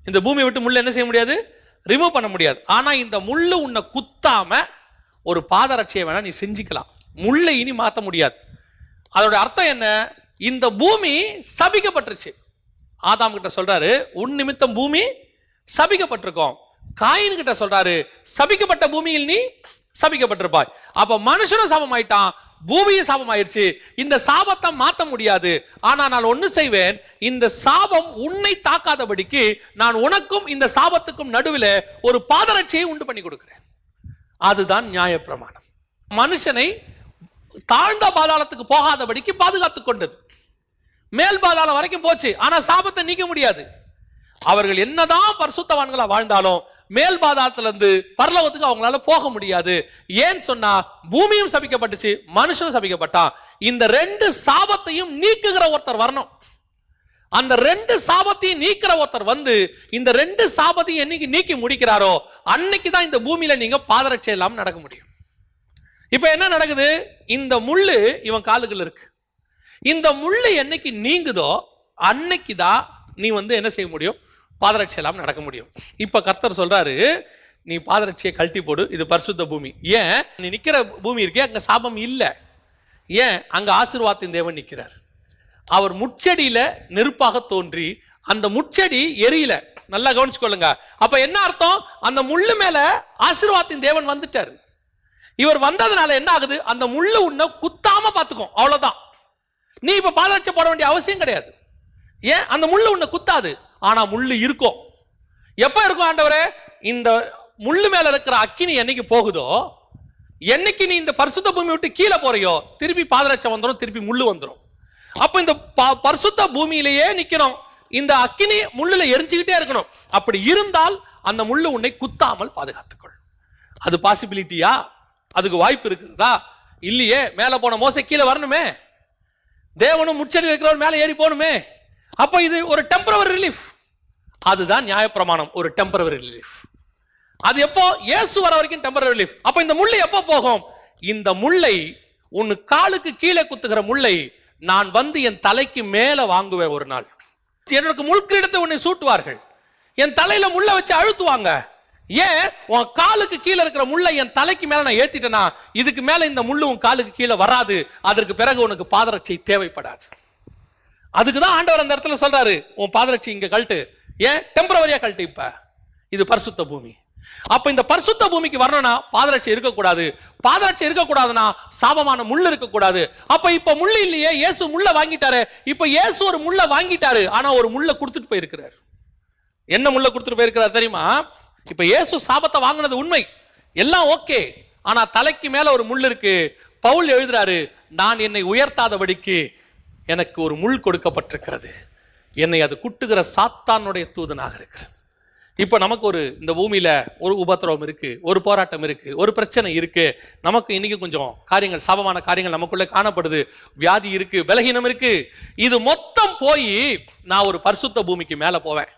இந்த பூமியை விட்டு முள்ள என்ன செய்ய முடியாது? ரிமூவ் பண்ண முடியாது. ஆனா இந்த முள்ளு உன்னை குத்தாம ஒரு பாதரட்சியை வேணா நீ செஞ்சுக்கலாம். முள்ளை இனி மாற்ற முடியாது. அதோட அர்த்தம் என்ன? இந்த பூமி சபிக்கப்பட்டுருச்சு. ஆதாம் கிட்ட சொல்றாரு, உன் நிமித்தம் பூமி சபிக்கப்பட்டிருக்கோம். காயின் கிட்ட சொல்றாரு, சபிக்கப்பட்ட பூமியில் நீ சபிக்கப்பட்டிருப்பாய். அப்ப மனுஷனும் சாபம் ஆயிட்டான், பூமியும் சாபம் ஆயிருச்சு. இந்த சாபத்தை மாற்ற முடியாது. ஆனா நான் ஒண்ணு செய்வேன், இந்த சாபம் உன்னை தாக்காதபடிக்கு நான் உனக்கும் இந்த சாபத்துக்கும் நடுவில் ஒரு பாதரட்சியை உண்டு பண்ணி கொடுக்கிறேன். அதுதான் நியாயப்பிரமாணம். மனுஷனை தாழ்ந்த பாதாளத்துக்கு போகாதபடிக்கு பாதுகாத்துக் கொண்டது. மேல் பாதாளம் வரைக்கும் போச்சு. ஆனா சாபத்தை நீக்க முடியாது. அவர்கள் என்னதான் பரிசுத்தவான்களா வாழ்ந்தாலும் மேல் பாதாளத்துல இருந்து பரலோகத்துக்கு அவங்களால போக முடியாது. ஏன்னு சொன்னா பூமியும் சபிக்கப்பட்டுச்சு, மனுஷனும் சபிக்கப்பட்டான். இந்த ரெண்டு சாபத்தையும் நீக்குகிற ஒருத்தர் வரணும். அந்த ரெண்டு சாபத்தையும் நீக்கிற ஒருத்தர் வந்து இந்த ரெண்டு சாபத்தையும் என்னைக்கு நீக்கி முடிக்கிறாரோ அன்னைக்கு தான் இந்த பூமியில நீங்க பாதரட்சை இல்லாம நடக்க முடியும். இப்ப என்ன நடக்குது? இந்த முள்ளு இவன் காலுக்குள்ள இருக்கு. இந்த முள்ளு என்னைக்கு நீங்குதோ அன்னைக்கு தான் நீ வந்து என்ன செய்ய முடியும்? பாதரட்சை இல்லாம நடக்க முடியும். இப்ப கர்த்தர் சொல்றாரு, நீ பாதரட்சியை கழட்டி போடு, இது பரிசுத்த பூமி. ஏன்? நீ நிக்கிற பூமி இருக்கே, அங்க சாபம் இல்லை. ஏன்? அங்க ஆசீர்வாதத்தின் தேவன் நிற்கிறார். அவர் முச்செடியில நெருப்பாக தோன்றி அந்த முச்செடி எரியல. நல்லா கவனிச்சுக்கொள்ளுங்க. அப்ப என்ன அர்த்தம்? அந்த முள்ளு மேல ஆசீர்வாதத்தின் தேவன் வந்துட்டாரு. இவர் வந்ததுனால என்ன ஆகுது? அந்த முள்ளு உன்னை குத்தாம பாத்துக்கும், அவ்வளவுதான். நீ இப்ப பாதரட்சை போட வேண்டிய அவசியம் கிடையாது. ஏன்? அந்த முள்ளு உன்னை குத்தாது. ஆனா முள்ளு இருக்கும். எப்ப இருக்கும் ஆண்டவரே? இந்த முள்ளு மேல இருக்கிற அக்கினி என்னைக்கு போகுதோ, என்னைக்கு நீ இந்த பரிசுத்த பூமி விட்டு கீழே போறியோ திருப்பி பாதரட்சை வந்துடும், திருப்பி முள்ளு வந்துடும். அப்ப இந்த பரிசுத்த பூமியிலேயே நிக்கணும். இந்த அக்கினி முள்ளுல எரிஞ்சுக்கிட்டே இருக்கணும். அப்படி இருந்தால் அந்த முள்ளு உன்னை குத்தாமல் பாதுகாத்துக்கொள். அது பாசிபிலிட்டியா? அதுக்கு வாய்ப்பு இருக்குதா? இல்லையே. மேல போன மோசே கீழே வரணுமே, தேவனும் முச்செடியில் இருக்கிறவர் மேல ஏறி போகணுமே. அப்ப இது ஒரு டெம்பரவரி ரிலீஃப். அதுதான் நியாயப்பிரமாணம், ஒரு டெம்பரவரி ரிலீஃப். அது எப்போ? இயேசு வர வரைக்கும் டெம்பரவரி ரிலீஃப். அப்ப இந்த முள்ளு எப்போ போகும்? இந்த முள்ளை, உன் காலுக்கு கீழே குத்துகிற முள்ளை நான் வந்து என் தலைக்கு மேல வாங்குவேன். ஒரு நாள் எனக்கு முள்கிரீடத்தை உன்னை சூட்டுவார்கள், என் தலையில முள்ள வச்சு அழுத்துவாங்க. ஏன்? உன் காலுக்கு கீழே இருக்கிற முள்ளை என் தலைக்கு மேல நான் ஏத்திட்டேனா, இதுக்கு மேல இந்த முள்ளு உன் காலுக்கு கீழே வராது. அதற்கு பிறகு உனக்கு பாதரட்சை தேவைப்படாது. அதுக்குதான் ஆண்டவர் அந்த இடத்துல சொல்றாரு, உன் பாதரட்சை இங்க கழட்டு. ஏன்? டெம்பரவரியா கழட்டு. இப்ப இது பரிசுத்த பூமி. அப்ப இந்த பரிசுத்த பூமிக்கு வரணும்னா பாதரட்சை இருக்கக்கூடாது. பாதரட்சை இருக்கக்கூடாதுன்னா சாபமான முள் இருக்கக்கூடாது. அப்ப இப்ப முள்ளு இல்லையே, இயேசு முள்ள வாங்கிட்டாரு. இப்ப இயேசு ஒரு முள்ள வாங்கிட்டாரு, ஆனா ஒரு முள்ள கொடுத்துட்டு போயிருக்கிறார். என்ன முள்ள கொடுத்துட்டு போயிருக்கிறார் தெரியுமா? இப்ப இயேசு சாபத்தை வாங்கினது உண்மை, எல்லாம் ஓகே. ஆனா தலைக்கு மேல ஒரு முள் இருக்கு. பவுல் எழுதுறாரு, நான் என்னை உயர்த்தாதபடிக்கு எனக்கு ஒரு முள் கொடுக்கப்பட்டிருக்கிறது, என்னை அது குட்டுகிற சாத்தானுடைய தூதனாக இருக்கிறது. இப்ப நமக்கு ஒரு இந்த பூமியில ஒரு உபத்திரவம் இருக்கு, ஒரு போராட்டம் இருக்கு, ஒரு பிரச்சனை இருக்கு. நமக்கு இன்னைக்கு கொஞ்சம் காரியங்கள், சாபமான காரியங்கள் நமக்குள்ள காணப்படுது. வியாதி இருக்கு, பலகீனம் இருக்கு. இது மொத்தம் போய் நான் ஒரு பரிசுத்த பூமிக்கு மேல போவேன்.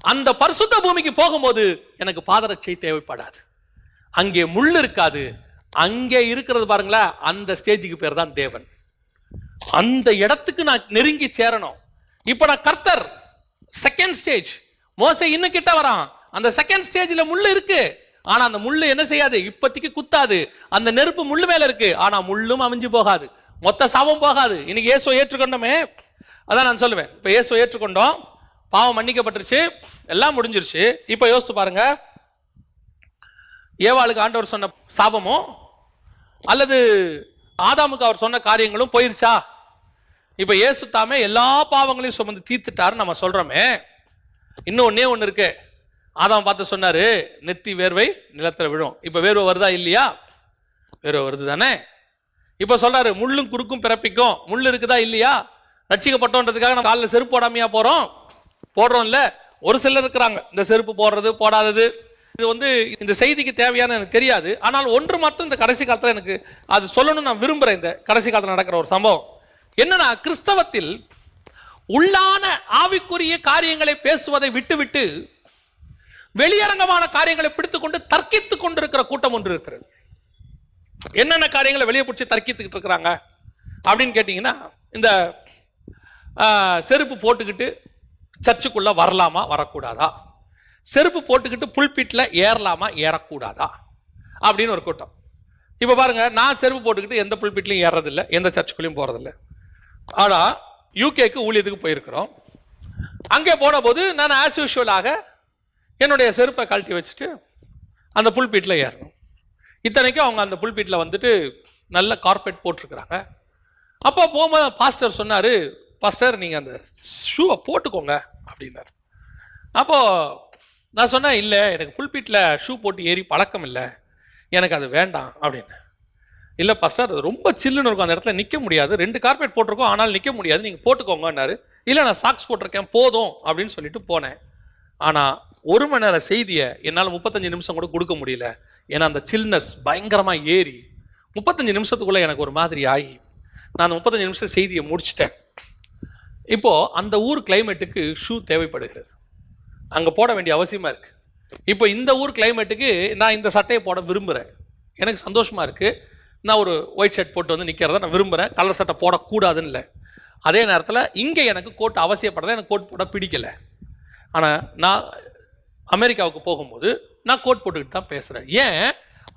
அந்த பரிசுத்த பூமிக்கு போகும்போது எனக்கு பாதரட்சை தேவைப்படாது. அங்கே முள் இருக்காது. அங்கே இருக்கிறது பாருங்களேன், அந்த ஸ்டேஜுக்கு பேர் தான் தேவன். அந்த இடத்துக்கு நான் நெருங்கி சேரணும். இப்ப நான் கர்த்தர் செகண்ட் ஸ்டேஜ். மோசே இன்னும் கிட்ட வரான். அந்த செகண்ட் ஸ்டேஜ்ல முள்ளு இருக்கு, ஆனா அந்த முள்ளு என்ன செய்யாது? இப்போதைக்கு குத்தாது. அந்த நெருப்பு முள்ளு மேல இருக்கு, ஆனா முள்ளும் அவிஞ்சு போகாது, மொத்த சாபம் போகாது. இன்னைக்கு இயேசுவை ஏற்றுக்கொண்டோமே, அதான் நான் சொல்லுவேன். இப்ப இயேசுவை ஏற்றுக்கொண்டோம், பாவம் மன்னிக்கப்பட்டுருச்சு, எல்லாம் முடிஞ்சிருச்சு. இப்ப யோசிச்சு பாருங்க, ஏவாளுக்கு ஆண்டவர் சொன்ன சாபமோ அல்லது ஆதாமுக்கு அவர் சொன்ன காரியங்களும் போயிருச்சா? இப்ப இயேசு தாமே எல்லா பாவங்களையும் சுமந்து தீர்த்துட்டாரு நம்ம சொல்றோமே. இன்னும் ஒன்னே ஒண்ணு இருக்கு. ஆதாம் பார்த்து சொன்னாரு, நெத்தி வேர்வை நிலத்துல விழும். இப்ப வேர்வை வருதா இல்லையா? வேர்வை வருது தானே. இப்ப சொல்றாரு, முள்ளும் குறுக்கும் பிறப்பிக்கும். முள்ளு இருக்குதா இல்லையா? ரட்சிக்கப்பட்டோன்றதுக்காக நம்ம காலில் செருப்பு போடாமையா போறோம்? போடுறோம் இல்ல. ஒரு சிலர் இருக்கிறாங்க இந்த செருப்பு போடுறது போடாதது. இது வந்து இந்த செய்திக்கு தேவையான எனக்கு தெரியாது. ஆனால் ஒன்று மட்டும் இந்த கடைசி காலத்தில் எனக்கு அது சொல்லணும்னு நான் விரும்புறேன். இந்த கடைசி காலத்தில் நடக்கிற ஒரு சம்பவம் என்னன்னா, கிறிஸ்தவத்தில் உள்ளான ஆவிக்குரிய காரியங்களை பேசுவதை விட்டுவிட்டு வெளியரங்கமான காரியங்களை பிடித்துக்கொண்டு தர்க்கித்துக் கொண்டிருக்கிற கூட்டம் ஒன்று இருக்கிறது. என்னென்ன காரியங்களை வெளியே பிடிச்சி தர்க்கித்துக்கிட்டு இருக்கிறாங்க அப்படின்னு கேட்டீங்கன்னா, இந்த செருப்பு போட்டுக்கிட்டு சர்ச்சுக்குள்ள வரலாமா வரக்கூடாதா, செருப்பு போட்டுக்கிட்டு புல்பிட்டில் ஏறலாமா ஏறக்கூடாதா அப்படின்னு ஒரு கூட்டம். இப்போ பாருங்க, நான் செருப்பு போட்டுக்கிட்டு எந்த புல்பிட்லையும் ஏறதில்லை, எந்த சர்ச்சுக்குள்ளேயும் போறதில்லை. ஆனால் யூகேக்கு ஊழியத்துக்கு போயிருக்கிறோம். அங்கே போன போது நான் ஆஸ் யூஷுவலாக என்னுடைய செருப்பை கழட்டி வச்சுட்டு அந்த புல்பிட்டில் ஏறணும். இத்தனைக்கும் அவங்க அந்த புல்பிட்டில் வந்துட்டு நல்ல கார்பெட் போட்டிருக்கிறாங்க. அப்போ போகும்போது பாஸ்டர் சொன்னார், பாஸ்டர் நீங்கள் அந்த ஷூவை போட்டுக்கோங்க அப்படின்னாரு. அப்போது நான் சொன்னேன், இல்லை எனக்கு புல்பிட்டில் ஷூ போட்டு ஏறி பழக்கம் இல்லை, எனக்கு அது வேண்டாம் அப்படின்னு. இல்லை பாஸ்டர் அது ரொம்ப சில்லுன்னு இருக்கும், அந்த இடத்துல நிற்க முடியாது, 2 கார்பெட் போட்டிருக்கோம் ஆனால் நிற்க முடியாது, நீங்கள் போட்டுக்கோங்கன்னாரு. இல்லை நான் சாக்ஸ் போட்டிருக்கேன் போதும் அப்படின்னு சொல்லிட்டு போனேன். ஆனால் 1 மணி நேரம் செய்தியை என்னால் 35 நிமிஷம் கூட கொடுக்க முடியல. ஏன்னா அந்த சில்னஸ் பயங்கரமாக ஏறி 35 நிமிஷத்துக்குள்ளே எனக்கு ஒரு மாதிரி ஆகி நான் அந்த 35 நிமிஷம் செய்தியை முடிச்சிட்டேன். இப்போது அந்த ஊர் கிளைமேட்டுக்கு ஷூ தேவைப்படுகிறது, அங்கே போட வேண்டிய அவசியமாக இருக்குது. இப்போ இந்த ஊர் கிளைமேட்டுக்கு நான் இந்த சட்டையை போட விரும்புகிறேன், எனக்கு சந்தோஷமாக இருக்குது, நான் ஒரு ஒயிட் ஷர்ட் போட்டு வந்து நிற்கிறத நான் விரும்புகிறேன், கலர் சட்டை போடக்கூடாதுன்னு இல்லை. அதே நேரத்தில் இங்கே எனக்கு கோட் அவசியப்படுறத, எனக்கு கோட் போட பிடிக்கலை. ஆனால் நான் அமெரிக்காவுக்கு போகும்போது நான் கோட் போட்டுக்கிட்டு தான் பேசுகிறேன். ஏன்?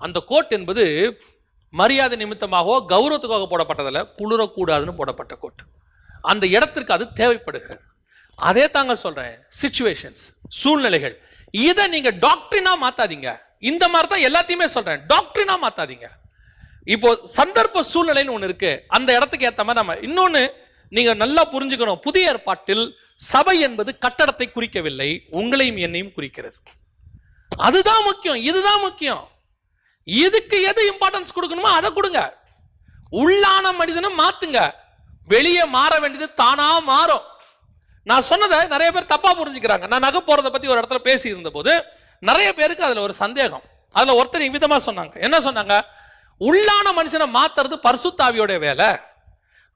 அந்த கோட் என்பது மரியாதை நிமித்தமாகவோ கௌரவத்துக்காக போடப்பட்டதில்லை, குளிரக்கூடாதுன்னு போடப்பட்ட கோட். அந்த இடத்திற்கு அது தேவைப்படுகிறது. அதே தாங்க சொல்கிறேன், சிச்சுவேஷன்ஸ், சூழ்நிலைகள், இதை நீங்கள் டாக்டரினாக மாற்றாதீங்க. இந்த மாதிரி தான் எல்லாத்தையுமே சொல்கிறேன், டாக்டரினாக மாற்றாதீங்க. இப்போ சந்தர்ப்ப சூழ்நிலைன்னு ஒன்று இருக்கு, அந்த இடத்துக்கு ஏற்ற மாதிரி நம்ம இன்னொன்று நீங்கள் நல்லா புரிஞ்சுக்கணும். புதிய ஏற்பாட்டில் சபை என்பது கட்டடத்தை குறிக்கவில்லை, உங்களையும் என்னையும் குறிக்கிறது. அதுதான் முக்கியம், இதுதான் முக்கியம். இதுக்கு எது இம்பார்ட்டன்ஸ் கொடுக்கணுமோ அதை கொடுங்க. உள்ளான மனிதனை மாத்துங்க, வெளியே மாற வேண்டியது தானா மாறும். நான் சொன்னதை நிறைய பேர் தப்பா புரிஞ்சுக்கிறாங்க. நான் நகை போறதை பத்தி ஒரு இடத்துல பேசி இருந்த போது நிறைய பேருக்கு அதுல ஒரு சந்தேகம். அதுல ஒருத்தர் விதமா சொன்னாங்க. என்ன சொன்னாங்க? உள்ளான மனுஷனை மாத்துறது பரிசுத்த ஆவியோட வேலை,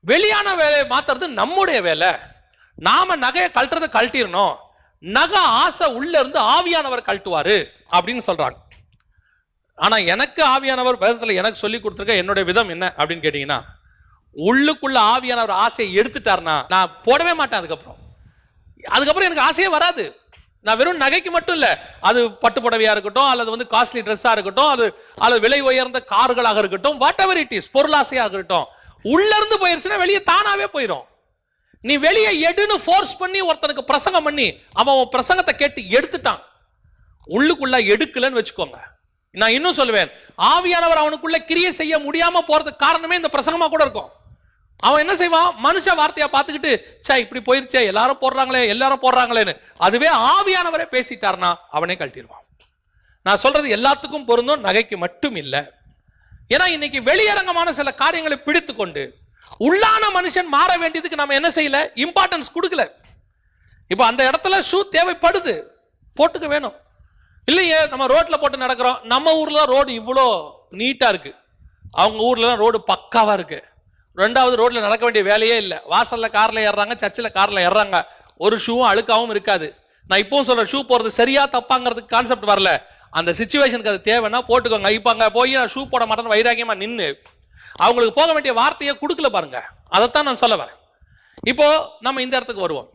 வெளியான வேலையை மாத்துறது நம்முடைய வேலை. நாம நகையை கழட்டுறதை கழட்டிடணும், நகை ஆசை உள்ள இருந்து ஆவியானவர் கழட்டுவாரு அப்படின்னு சொல்றாங்க. ஆனா எனக்கு ஆவியானவர் வேதத்துல எனக்கு சொல்லி கொடுத்துருக்க என்னுடைய விதம் என்ன அப்படின்னு கேட்டீங்கன்னா, உள்ளுக்குள்ள ஆவியானவர் ஆசையை எடுத்துட்டாருன்னா நான் போடவே மாட்டேன். அதுக்கப்புறம் எனக்கு ஆசையே வராது. நான் வெறும் நகைக்கு மட்டும் இல்லை, அது பட்டு புடவையா இருக்கட்டும், அல்லது காஸ்ட்லி ட்ரெஸ்ஸாக இருக்கட்டும், அது விலை உயர்ந்த கார்களாக இருக்கட்டும், வாட் எவர் இட் இஸ், பொருளாசையாக இருக்கட்டும், உள்ள இருந்து போயிருச்சுன்னா வெளியே தானாவே போயிடும். நீ வெளியே எடுன்னு ஃபோர்ஸ் பண்ணி ஒருத்தனுக்கு பிரசங்கம் பண்ணி அவன் பிரசங்கத்தை கேட்டு எடுத்துட்டான், உள்ளுக்குள்ள எடுக்கலன்னு வச்சுக்கோங்க. நான் இன்னும் சொல்லுவேன், ஆவியானவர் அவனுக்குள்ள கிரியை செய்ய முடியாம போறதுக்கு காரணமே இந்த பிரசங்கமா கூட இருக்கும். அவன் என்ன செய்வான்? மனுஷ வார்த்தையா பார்த்துக்கிட்டு சே இப்படி போயிருச்சே, எல்லாரும் போடுறாங்களேன்னு. அதுவே ஆவியானவரே பேசிட்டார்னா அவனே கழட்டிடுவான். நான் சொல்றது எல்லாத்துக்கும் பொருந்தும், நகைக்கு மட்டும் இல்லை. ஏன்னா இன்னைக்கு வெளியரங்கமான சில காரியங்களை பிடித்து கொண்டு உள்ளான மனுஷன் மாற வேண்டியதுக்கு நம்ம என்ன செய்யல, இம்பார்ட்டன்ஸ் கொடுக்கல. இப்போ அந்த இடத்துல ஷூ தேவைப்படுது, போட்டுக்க வேணும். இல்லையே நம்ம ரோட்ல போட்டு நடக்கிறோம், நம்ம ஊர்ல ரோடு இவ்வளோ நீட்டா இருக்கு, அவங்க ஊர்ல ரோடு பக்காவா இருக்கு. 2வது ரோட்ல நடக்க வேண்டிய வேலையே இல்லை, வாசல்ல கார்ல ஏறுறாங்க, சர்ச்சில் கார்ல ஏறுறாங்க, ஒரு ஷூவும் அழுக்காவும் இருக்காது. நான் இப்பவும் சொல்றேன், ஷூ போறது சரியா தப்பாங்கிறதுக்கு கான்செப்ட் வரல, அந்த சிச்சுவேஷனுக்கு அது தேவைன்னா போட்டுக்கோங்க. இப்ப போய் நான் ஷூ போட மாட்டேன்னு வைராகியமா நின்று அவங்களுக்கு போக வேண்டிய வார்த்தையை கொடுக்கல பாருங்க. அதைத்தான் நான் சொல்ல வரேன். இப்போ நம்ம இந்த இடத்துக்கு வருவோம்.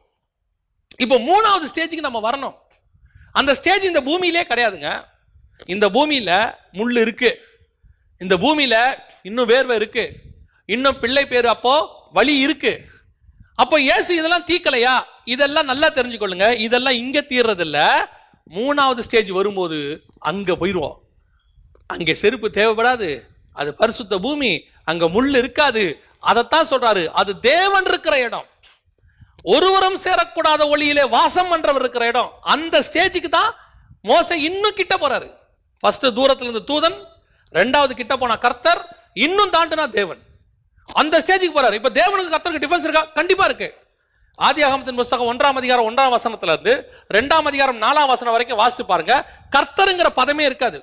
இப்போ 3வது ஸ்டேஜுக்கு நம்ம வரணும். அந்த ஸ்டேஜ் இந்த பூமியிலே கிடையாதுங்க. இந்த பூமியில முள் இருக்கு, இந்த பூமியில இன்னும் வேர்வை இருக்கு, இன்னும் பிள்ளை பேரு அப்போ வழி இருக்கு. அப்போ இயேசு இதெல்லாம் தீக்கலையா? இதெல்லாம் நல்லா தெரிஞ்சுக்கொள்ளுங்க, இதெல்லாம் இங்க தீர்றதில்ல. 3வது ஸ்டேஜ் வரும்போது அங்க போயிடுவோம். அங்கே செருப்பு தேவைப்படாது, அது பரிசுத்த பூமி, அங்க முள் இருக்காது. அதைத்தான் சொல்றாரு, அது தேவன் இருக்கிற இடம், ஒருவரும் சேரக்கூடாத ஒளியிலே வாசம் பண்றவர் இருக்கிற இடம். அந்த ஸ்டேஜுக்கு தான் மோசே இன்னும் கிட்ட போறாரு. ஃபர்ஸ்ட் தூரத்துல இருந்து தூதன், 2வது கிட்ட போனா கர்த்தர், இன்னும் தாண்டினா தேவன். அந்த ஸ்டேஜுக்கு போறாரு. இப்ப தேவனுக்கு கர்த்தருக்கு டிஃபரன்ஸ் இருக்கா? கண்டிப்பா இருக்கு. ஆதியாகமத்தின் புத்தகம் 1ஆம் அதிகாரம் 1ஆம் வசனத்துல இருந்து 2ஆம் அதிகாரம் 4ஆம் வசனம் வரைக்கும் வாசிச்சு பாருங்க. கர்த்தருங்கிற பதமே இருக்காது,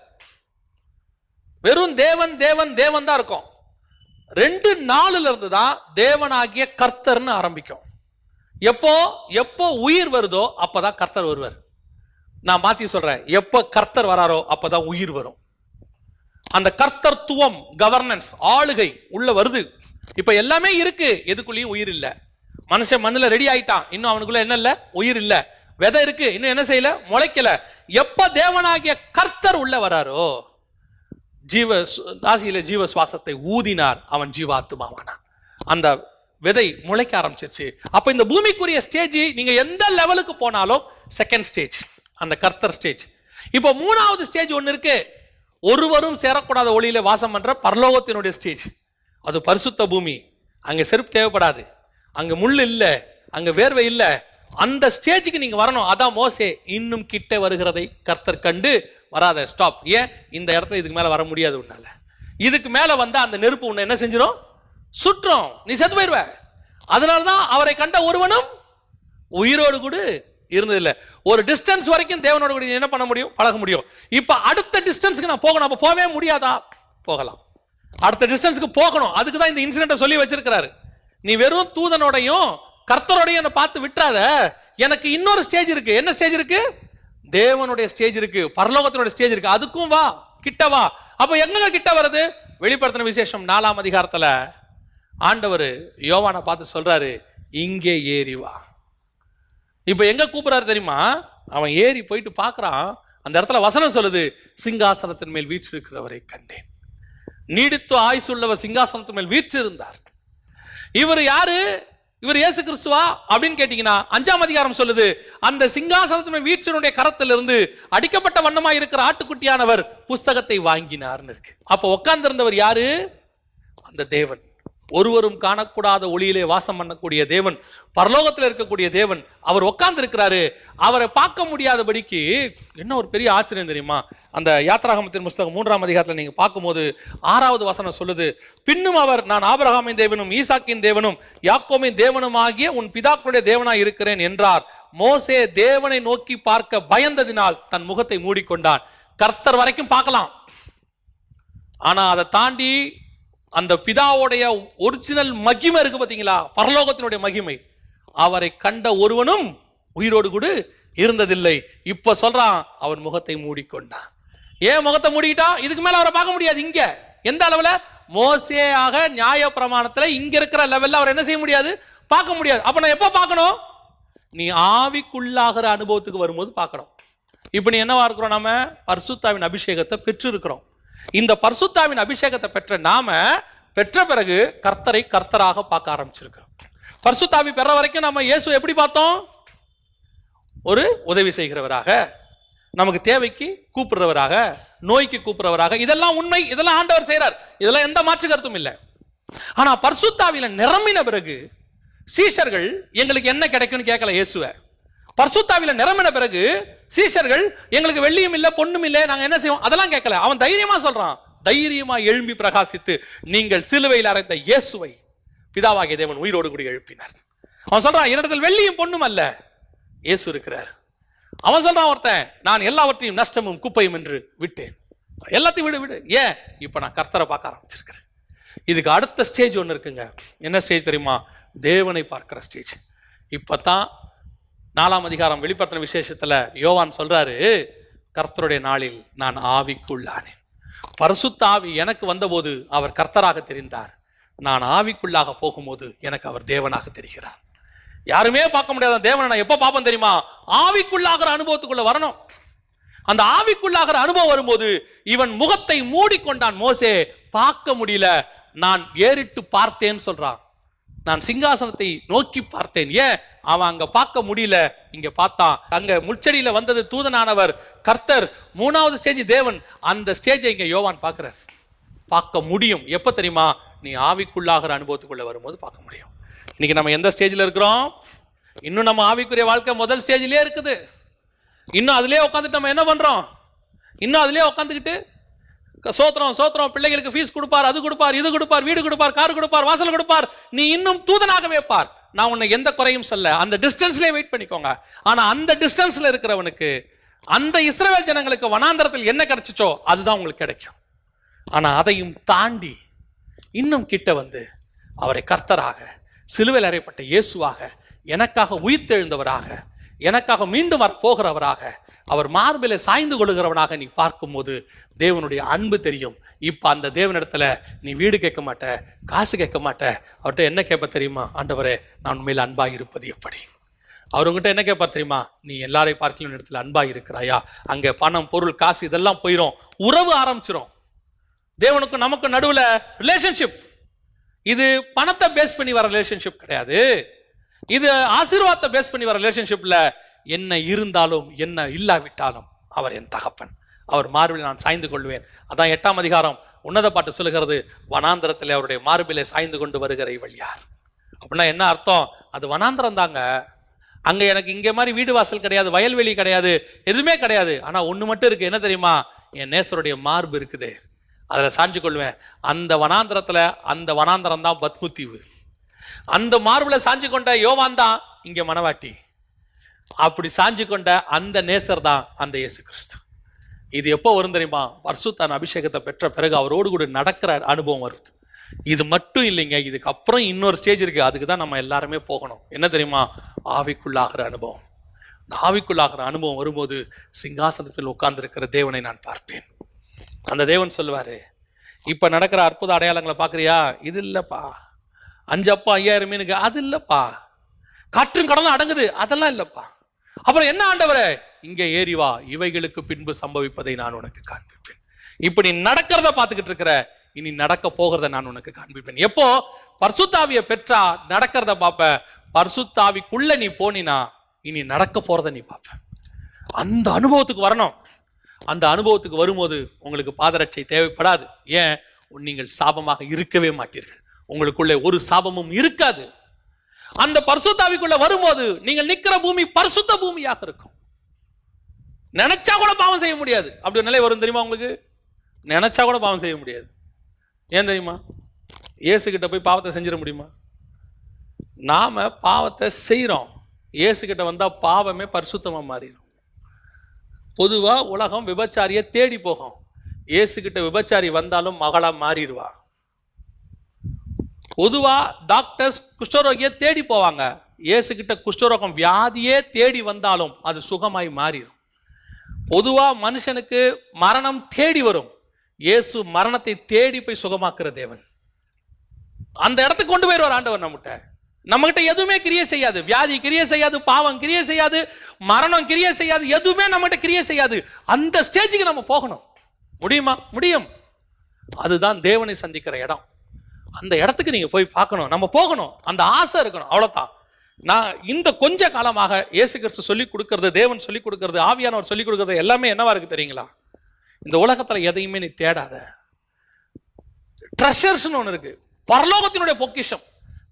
வெறும் தேவன் தேவன் தேவன் தான் இருக்கும். 2:4 இருந்து தான் தேவனாகிய கர்த்தர்னு ஆரம்பிக்கும். எப்போ உயிர் வருதோ அப்பதான் கர்த்தர் வருவார். நான் மாத்தி சொல்றேன், எப்போ கர்த்தர் வராரோ அப்பதான் உயிர் வரும். அந்த கர்த்தர்த்துவம், கவர்னன்ஸ், ஆளுகை உள்ள வருது. இப்ப எல்லாமே இருக்கு, எதுக்குள்ளேயும் உயிர் இல்ல. மனுஷன் மண்ணுல ரெடி ஆயிட்டான், இன்னும் அவனுக்குள்ள என்ன இல்ல, உயிர் இல்ல. விதை இருக்கு, இன்னும் என்ன செய்யல, முளைக்கல. எப்ப தேவனாகிய கர்த்தர் உள்ள வராரோ, ராசியில ஜீவ சுவாசத்தை ஊதினார், அவன் ஜீவாத்மாவானான். அந்த விதை முளைக்க ஆரம்பிச்சிருச்சு. அப்ப இந்த பூமிக்குரிய ஸ்டேஜ் நீங்க எந்த லெவலுக்கு போனாலும் செகண்ட் ஸ்டேஜ், அந்த கர்த்தர் ஸ்டேஜ். இப்போ 3வது ஸ்டேஜ் ஒன்னு இருக்கு, ஒருவரும் சேரக்கூடாத ஒளியில வாசம் பண்ற பரலோகத்தினுடைய ஸ்டேஜ். அது பரிசுத்த பூமி, அங்க செருப்பு தேவைப்படாது, அங்க முள் இல்ல, அங்க வேர்வை இல்ல. அந்த ஸ்டேஜுக்கு நீங்க வரணும். அதான் மோசே இன்னும் கிட்ட வருகிறதை கர்த்தர் கண்டு வராத, ஸ்டாப். ஏன் இந்த இடத்துல இதுக்கு மேல வர முடியாது உன்னால, இதுக்கு மேல வந்தா அந்த நெருப்பு உன்னை என்ன செஞ்சிடும்? சுற்றும், நீ செத்து போயிருவ. அதனாலதான் அவரை கண்ட ஒருவனும் உயிரோடு கூட இருந்ததில்லை. ஒரு டிஸ்டன்ஸ் வரைக்கும் தேவனோட கூட என்ன பண்ண முடியும்? பழக முடியும். இப்ப அடுத்த டிஸ்டன்ஸ்க்கு நான் போகணும். அப்ப போகவே முடியாதா? போகலாம். அடுத்த டிஸ்டன்ஸ்க்கு போகணும். அதுக்கு தான் இந்த இன்சிடென்ட்டை சொல்லி வச்சிருக்கிறாரு. நீ வெறும் தூதனோடையும் கர்த்தரோடையும் என்ன பார்த்து விட்டுறாத. எனக்கு இன்னொரு ஸ்டேஜ் இருக்கு. என்ன ஸ்டேஜ் இருக்கு? தேவனுடைய ஸ்டேஜ் இருக்கு, பரலோகத்தினுடைய ஸ்டேஜ் இருக்கு. அதுக்கும் வா, கிட்ட வா. அப்ப எங்க கிட்ட வருது? வெளிப்படுத்தின விசேஷம் 4ஆம் அதிகாரத்துல ஆண்டவர் யோவானை பார்த்து சொல்றாரு, இங்கே ஏறி வா. இப்ப எங்க கூப்பிடுறாரு தெரியுமா? அவன் ஏறி போயிட்டு பார்க்கறான். அந்த இடத்துல வசனம் சொல்லுது, சிங்காசனத்தின் மேல் வீற்றிருக்கிறவரை கண்டேன். நீடித்து ஆயுசுள்ளவர் சிங்காசனத்தின் மேல் வீற்றிருந்தார். இவர் யாரு? இவர் இயேசு கிறிஸ்துவா அப்படின்னு கேட்டீங்கன்னா 5ஆம் அதிகாரம் சொல்லுது, அந்த சிங்காசனத்தின் மேல் வீற்றினுடைய கரத்திலிருந்து அடிக்கப்பட்ட வண்ணமா இருக்கிற ஆட்டுக்குட்டியானவர் புஸ்தகத்தை வாங்கினார்னு இருக்கு. அப்ப உட்கார்ந்து இருந்தவர் யாரு? அந்த தேவன், ஒருவரும் காணக்கூடாத ஒளியிலே வாசம் பண்ணக்கூடிய தேவன், பரலோகத்தில் இருக்கக்கூடிய தேவன். அவர் உட்கார்ந்து இருக்கிறாரு. அவரை பார்க்க முடியாதபடிக்கு என்ன ஒரு பெரிய ஆச்சரியம் தெரியுமா? அந்த யாத்திராகமத்தின் புஸ்தகம் 3ஆம் அதிகாரத்தில் நீங்க பார்க்கும்போது 6வது வசனம் சொல்லுது, பின்னும் அவர், நான் ஆபிரகாமின் தேவனும் ஈசாக்கின் தேவனும் யாக்கோபின் தேவனும் ஆகிய உன் பிதாக்களுடைய தேவனாய் இருக்கிறேன் என்றார். மோசே தேவனை நோக்கி பார்க்க பயந்ததினால் தன் முகத்தை மூடிக்கொண்டான். கர்த்தர் வரைக்கும் பார்க்கலாம், ஆனா அதை தாண்டி அந்த பிதாவுடைய ஒரிஜினல் மகிமை இருக்கு பாத்தீங்களா, பரலோகத்தினுடைய மகிமை, அவரை கண்ட ஒருவனும் உயிரோடு கூட இருந்ததில்லை. இப்ப சொல்றான், அவன் முகத்தை மூடிக்கொண்டான். ஏன் முகத்தை மூடிக்கிட்டான்? இதுக்கு மேல அவரை பார்க்க முடியாது. இங்க எந்த அளவுல? மோசேயாக நியாய பிரமாணத்துல இங்க இருக்கிற லெவல்ல அவர் என்ன செய்ய முடியாது? பார்க்க முடியாது. அப்ப நான் எப்ப பார்க்கணும்? நீ ஆவிக்குள்ளாகிற அனுபவத்துக்கு வரும்போது பார்க்கணும். இப்ப நீ என்னவா இருக்கிறோம்? நாம பரிசுத்தாவின் அபிஷேகத்தை பெற்று இருக்கிறோம். இந்த பரிசுத்தாவின் அபிஷேகத்தை பெற்ற நாம பெற்ற பிறகு கர்த்தரை கர்த்தராக பார்க்க ஆரம்பிச்சிருக்கிறோம். பரிசுத்தாவி பெற வரைக்கும் நம்ம இயேசு எப்படி பார்த்தோம்? ஒரு உதவி செய்கிறவராக, நமக்கு தேவைக்கு கூப்பிடுறவராக, நோய்க்கு கூப்பிடுறவராக. இதெல்லாம் உண்மை, இதெல்லாம் ஆண்டவர் செய்றார், இதெல்லாம் எந்த மாற்று கருத்தும் இல்லை. ஆனா பரிசுத்தாவில நிரம்பின பிறகு சீஷர்கள் எங்களுக்கு என்ன கிடைக்கும்னு கேட்கல இயேசுவை. பரிசுத்தாவில நிரம்பின பிறகு சீஷர்கள் எங்களுக்கு வெள்ளியும் இல்லை பொண்ணும் இல்லை, நாங்க என்ன செய்வோம், அதெல்லாம் கேட்கல. அவன் தைரியமா சொல்றான், தைரியமா எழும்பி பிரகாசித்து நீங்கள் சிலுவையில் அறைந்த இயேசுவை பிதாவாகிய தேவன் உயிரோடு கூட எழுப்பினார். அவன் சொல்றான், என்னிடத்தில் வெள்ளியும் பொண்ணும் அல்ல, இயேசு இருக்கிறார். அவன் சொல்றான் ஒருத்தன், நான் எல்லாவற்றையும் நஷ்டமும் குப்பையும் என்று விட்டேன். எல்லாத்தையும் விடு விடு. ஏன்? இப்ப நான் கர்த்தரை பார்க்க ஆரம்பிச்சிருக்கிறேன். இதுக்கு அடுத்த ஸ்டேஜ் ஒன்று இருக்குங்க. என்ன ஸ்டேஜ் தெரியுமா? தேவனை பார்க்கிற ஸ்டேஜ். இப்பதான் 4ஆம் அதிகாரம் வெளிப்படுத்தின விசேஷத்துல யோவான் சொல்றாரு, கர்த்தருடைய நாளில் நான் ஆவிக்குள்ளானேன். பரிசுத்த ஆவி எனக்கு வந்தபோது அவர் கர்த்தராக தெரிந்தார். நான் ஆவிக்குள்ளாக போகும்போது எனக்கு அவர் தேவனாக தெரிகிறார். யாருமே பார்க்க முடியாத தேவனை நான் எப்ப பார்ப்பேன் தெரியுமா? ஆவிக்குள்ளாகிற அனுபவத்துக்குள்ள வரணும். அந்த ஆவிக்குள்ளாகிற அனுபவம் வரும்போது இவன் முகத்தை மூடிக்கொண்டான். மோசே பார்க்க முடியல, நான் ஏறிட்டு பார்த்தேன்னு சொல்றான். நான் சிங்காசனத்தை நோக்கி பார்த்தேன். ஏன்? அவன் அங்க பார்க்க முடியல, இங்க பார்த்தான். அங்க முச்சடியில வந்தது தூதனானவர், கர்த்தர், 3வது ஸ்டேஜ் தேவன். அந்த ஸ்டேஜை இங்க யோவான் பார்க்கிறார். பார்க்க முடியும் எப்ப தெரியுமா? நீ ஆவிக்குள்ளாகிற அனுபவத்துக்குள்ள வரும்போது பார்க்க முடியும். இன்னைக்கு நம்ம எந்த ஸ்டேஜில் இருக்கிறோம்? இன்னும் நம்ம ஆவிக்குரிய வாழ்க்கை முதல் ஸ்டேஜிலே இருக்குது. இன்னும் அதுலயே உட்காந்துட்டு நம்ம என்ன பண்றோம்? இன்னும் அதுலயே உட்காந்துக்கிட்டு சோத்திரம் சோத்திரம், பிள்ளைகளுக்கு ஃபீஸ் கொடுப்பார், அது கொடுப்பார், இது கொடுப்பார், வீடு கொடுப்பார், கார் கொடுப்பார், வாசல் கொடுப்பார். நீ இன்னும் தூதனாகவே பார். நான் உன்னை எந்த குறையும் சொல்ல, அந்த டிஸ்டன்ஸ்லயே வெயிட் பண்ணிக்கோங்க. ஆனா அந்த டிஸ்டன்ஸ்ல இருக்கிறவனுக்கு, அந்த இஸ்ரவேல் ஜனங்களுக்கு வனாந்தரத்தில் என்ன கிடைச்சிச்சோ அதுதான் உங்களுக்கு கிடைக்கும். ஆனா அதையும் தாண்டி இன்னும் கிட்ட வந்து அவரை கர்த்தராக, சிலுவையில் அறையப்பட்ட இயேசுவாக, எனக்காக உயிர்த்தெழுந்தவராக, எனக்காக மீண்டும் வர போகிறவராக, அவர் மார்பிலே சாய்ந்து கொள்கிறவனாக நீ பார்க்கும்போது தேவனுடைய அன்பு தெரியும். இப்ப அந்த தேவனிடத்துல நீ வீடு கேட்க மாட்ட, காசு கேட்க மாட்ட. அவர்கிட்ட என்ன கேட்ப தெரியுமா? ஆண்டவரே, நான் உண்மையில் அன்பாக இருப்பது எப்படி? அவர்கிட்ட என்ன கேட்பார் தெரியுமா? நீ எல்லாரையும் பார்க்கல இடத்துல அன்பாக இருக்கிறாயா? அங்க பணம், பொருள், காசு இதெல்லாம் போயிடும், உறவு ஆரம்பிச்சிடும். தேவனுக்கும் நமக்கு நடுவுல ரிலேஷன்ஷிப். இது பணத்தை பேஸ் பண்ணி வர ரிலேஷன்ஷிப் கிடையாது. இது ஆசீர்வாதத்தை பேஸ் பண்ணி வர ரிலேஷன்ஷிப்ல என்ன இருந்தாலும் என்ன இல்லாவிட்டாலும் அவர் என் தகப்பன், அவர் மார்பிலே நான் சாய்ந்து கொள்வேன். அதான் 8ஆம் அதிகாரம் உன்னத பாட்டு சொல்லுகிறது, வனாந்தரத்தில் அவருடைய மார்பிலே சாய்ந்து கொண்டு வருகிற இவள் யார்? அப்படின்னா என்ன அர்த்தம்? அது வனாந்தரம் தாங்க. அங்க எனக்கு இங்க மாதிரி வீடு வாசல் கிடையாது, வயல்வெளி கிடையாது, எதுவுமே கிடையாது. ஆனா ஒண்ணு மட்டும் இருக்கு. என்ன தெரியுமா? என் நேசருடைய மார்பு இருக்குது. அதில் சாஞ்சு கொள்வேன். அந்த வனாந்தரம் தான் பத்மு தீவு. அந்த மார்பில் சாஞ்சு கொண்ட யோவான் தான் இங்கே மனவாட்டி. அப்படி சாஞ்சு கொண்ட அந்த நேசர் தான் அந்த இயேசு கிறிஸ்து. இது எப்போ வரும் தெரியுமா? பரிசுத்தான அபிஷேகத்தை பெற்ற பிறகு அவரோடு கூட நடக்கிற அனுபவம் வருது. இது மட்டும் இல்லைங்க, இதுக்கு அப்புறம் இன்னொரு ஸ்டேஜ் இருக்கு. அதுக்கு தான் நம்ம எல்லாருமே போகணும். என்ன தெரியுமா? ஆவிக்குள்ளாகிற அனுபவம். இந்த ஆவிக்குள்ளாகிற அனுபவம் வரும்போது சிங்காசனத்தில் உட்கார்ந்திருக்கிற தேவனை நான் பார்ப்பேன். அந்த தேவன் சொல்லுவாரு, இப்ப நடக்கிற அற்புத அடையாளங்களை பார்க்குறியா? இது இல்லப்பா. 5 அப்பா 5000 மீனுக்கு அது இல்லப்பா. காற்றும் கடலும் அடங்குது, அதெல்லாம் இல்லப்பா. அப்புறம் என்ன ஆண்டவரே? இங்கே ஏறி வா, இவைகளுக்கு பின்பு சம்பவிப்பதை நான் உனக்கு காண்பிப்பேன். இப்படி நடக்கிறத பார்த்துக்கிட்டு இருக்கிற, இனி நடக்க போகிறத நான் உனக்கு காண்பிப்பேன். எப்போ? பரிசுத்தாவியை பெற்றா நடக்கிறத பார்ப்ப. பரிசுத்தாவிக்குள்ள நீ போனினா இனி நடக்க போறத நீ பார்ப்ப. அந்த அனுபவத்துக்கு வரணும். அந்த அனுபவத்துக்கு வரும்போது உங்களுக்கு பாதரட்சை தேவைப்படாது. ஏன்? நீங்கள் சாபமாக இருக்கவே மாட்டீர்கள். உங்களுக்குள்ளே ஒரு சாபமும் இருக்காது. அந்த பரிசுத்தாவிக்குள்ள வரும்போது நீங்கள் நிக்கிற பூமி பரிசுத்த பூமியாக இருக்கும். நினைச்சா கூட பாவம் செய்ய முடியாது. அப்படி ஒரு நிலை வரும் தெரியுமா உங்களுக்கு? நினைச்சா கூட பாவம் செய்ய முடியாது. ஏன் தெரியுமா? இயேசு கிட்ட போய் பாவத்தை செஞ்சிட முடியுமா? நாம பாவத்தை செய்யறோம். இயேசு கிட்ட வந்தா பாவமே பரிசுத்தமா மாறிடும். பொதுவா உலகம் விபச்சாரியை தேடி போகும். இயேசு கிட்ட விபச்சாரி வந்தாலும் மகளா மாறிடுவா. பொதுவா டாக்டர்ஸ் குஷ்டரோகியை தேடி போவாங்க. இயேசு கிட்ட குஷ்டரோகம் வியாதியே தேடி வந்தாலும் அது சுகமாய் மாறிடும். பொதுவா மனுஷனுக்கு மரணம் தேடி வரும். இயேசு மரணத்தை தேடி போய் சுகமாக்குற தேவன். அந்த இடத்துக்கு கொண்டு போயிடுவார் ஆண்டவர். நம்மகிட்ட எதுவுமே கிரியை செய்யாது. வியாதி கிரியை செய்யாது, பாவம் கிரியை செய்யாது, மரணம் கிரியை செய்யாது, எதுவுமே நம்மகிட்ட கிரியை செய்யாது. அந்த ஸ்டேஜுக்கு நம்ம போகணும். முடியுமா? முடியும். அதுதான் தேவனை சந்திக்கிற இடம். அந்த இடத்துக்கு நீங்க போய் பார்க்கணும். நம்ம போகணும். அந்த ஆசை இருக்கணும். அவ்வளவுதான். நான் இந்த கொஞ்ச காலமாக இயேசு கிறிஸ்து சொல்லிக் கொடுக்கிறது, தேவன் சொல்லிக் கொடுக்கிறது, ஆவியானவர் சொல்லிக் கொடுக்கிறது எல்லாமே என்னவா இருக்கு தெரியுங்களா? இந்த உலகத்துல எதையுமே நீ தேடாத. ட்ரெஷர்ஸ்னு ஒன்று இருக்கு. பரலோகத்தினுடைய பொக்கிஷம்.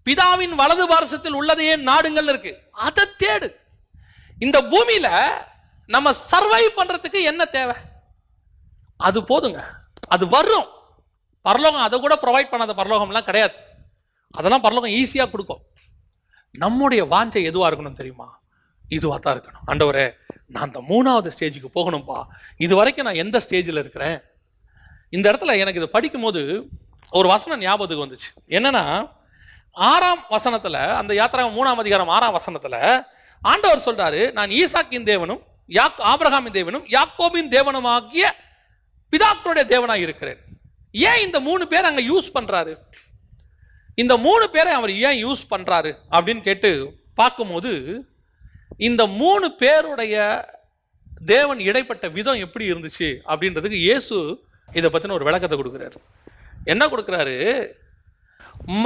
பிதாவின் வலது பாரசத்தில் உள்ளதையே நாடுங்கள் இருக்கு. அதை தேடு. இந்த பூமியில நம்ம சர்வை பண்றதுக்கு என்ன தேவை? அது போதுங்க. அது வரும். பரலோகம் அதை கூட ப்ரொவைட் பண்ணாத பரலோகம்லாம் கிடையாது. அதெல்லாம் பரலோகம் ஈஸியா கொடுக்கும். நம்முடைய வாஞ்சை எதுவா இருக்கணும் தெரியுமா? இதுவா தான் இருக்கணும். ஆண்டவரே, நான் அந்த 3வது ஸ்டேஜுக்கு போகணும்பா. இது வரைக்கும் நான் எந்த ஸ்டேஜில் இருக்கிறேன்? இந்த இடத்துல எனக்கு இதை படிக்கும் போது ஒரு வசனம் ஞாபகத்துக்கு வந்துச்சு. என்னன்னா, 6ஆம் வசனத்துல, அந்த யாத்திராகமம் 3ஆம் அதிகாரம் 6ஆம் வசனத்துல ஆண்டவர் சொல்றாரு, நான் ஈசாக்கின் தேவனும் ஆபிரகாமின் தேவனும் யாக்கோபின் தேவனும் ஆகிய பிதாக்களுடைய தேவனாக இருக்கிறேன். ஏன் இந்த 3 பேர் அங்க யூஸ் பண்றாரு? இந்த 3 பேரை அவர் ஏன் யூஸ் பண்றாரு அப்படின்னு கேட்டு பார்க்கும்போது, இந்த 3 பேருடைய தேவன் இடைப்பட்ட விதம் எப்படி இருந்துச்சு அப்படின்றதுக்கு இயேசு இதை பத்தின ஒரு விளக்கத்தை கொடுக்கிறாரு. என்ன கொடுக்கிறாரு?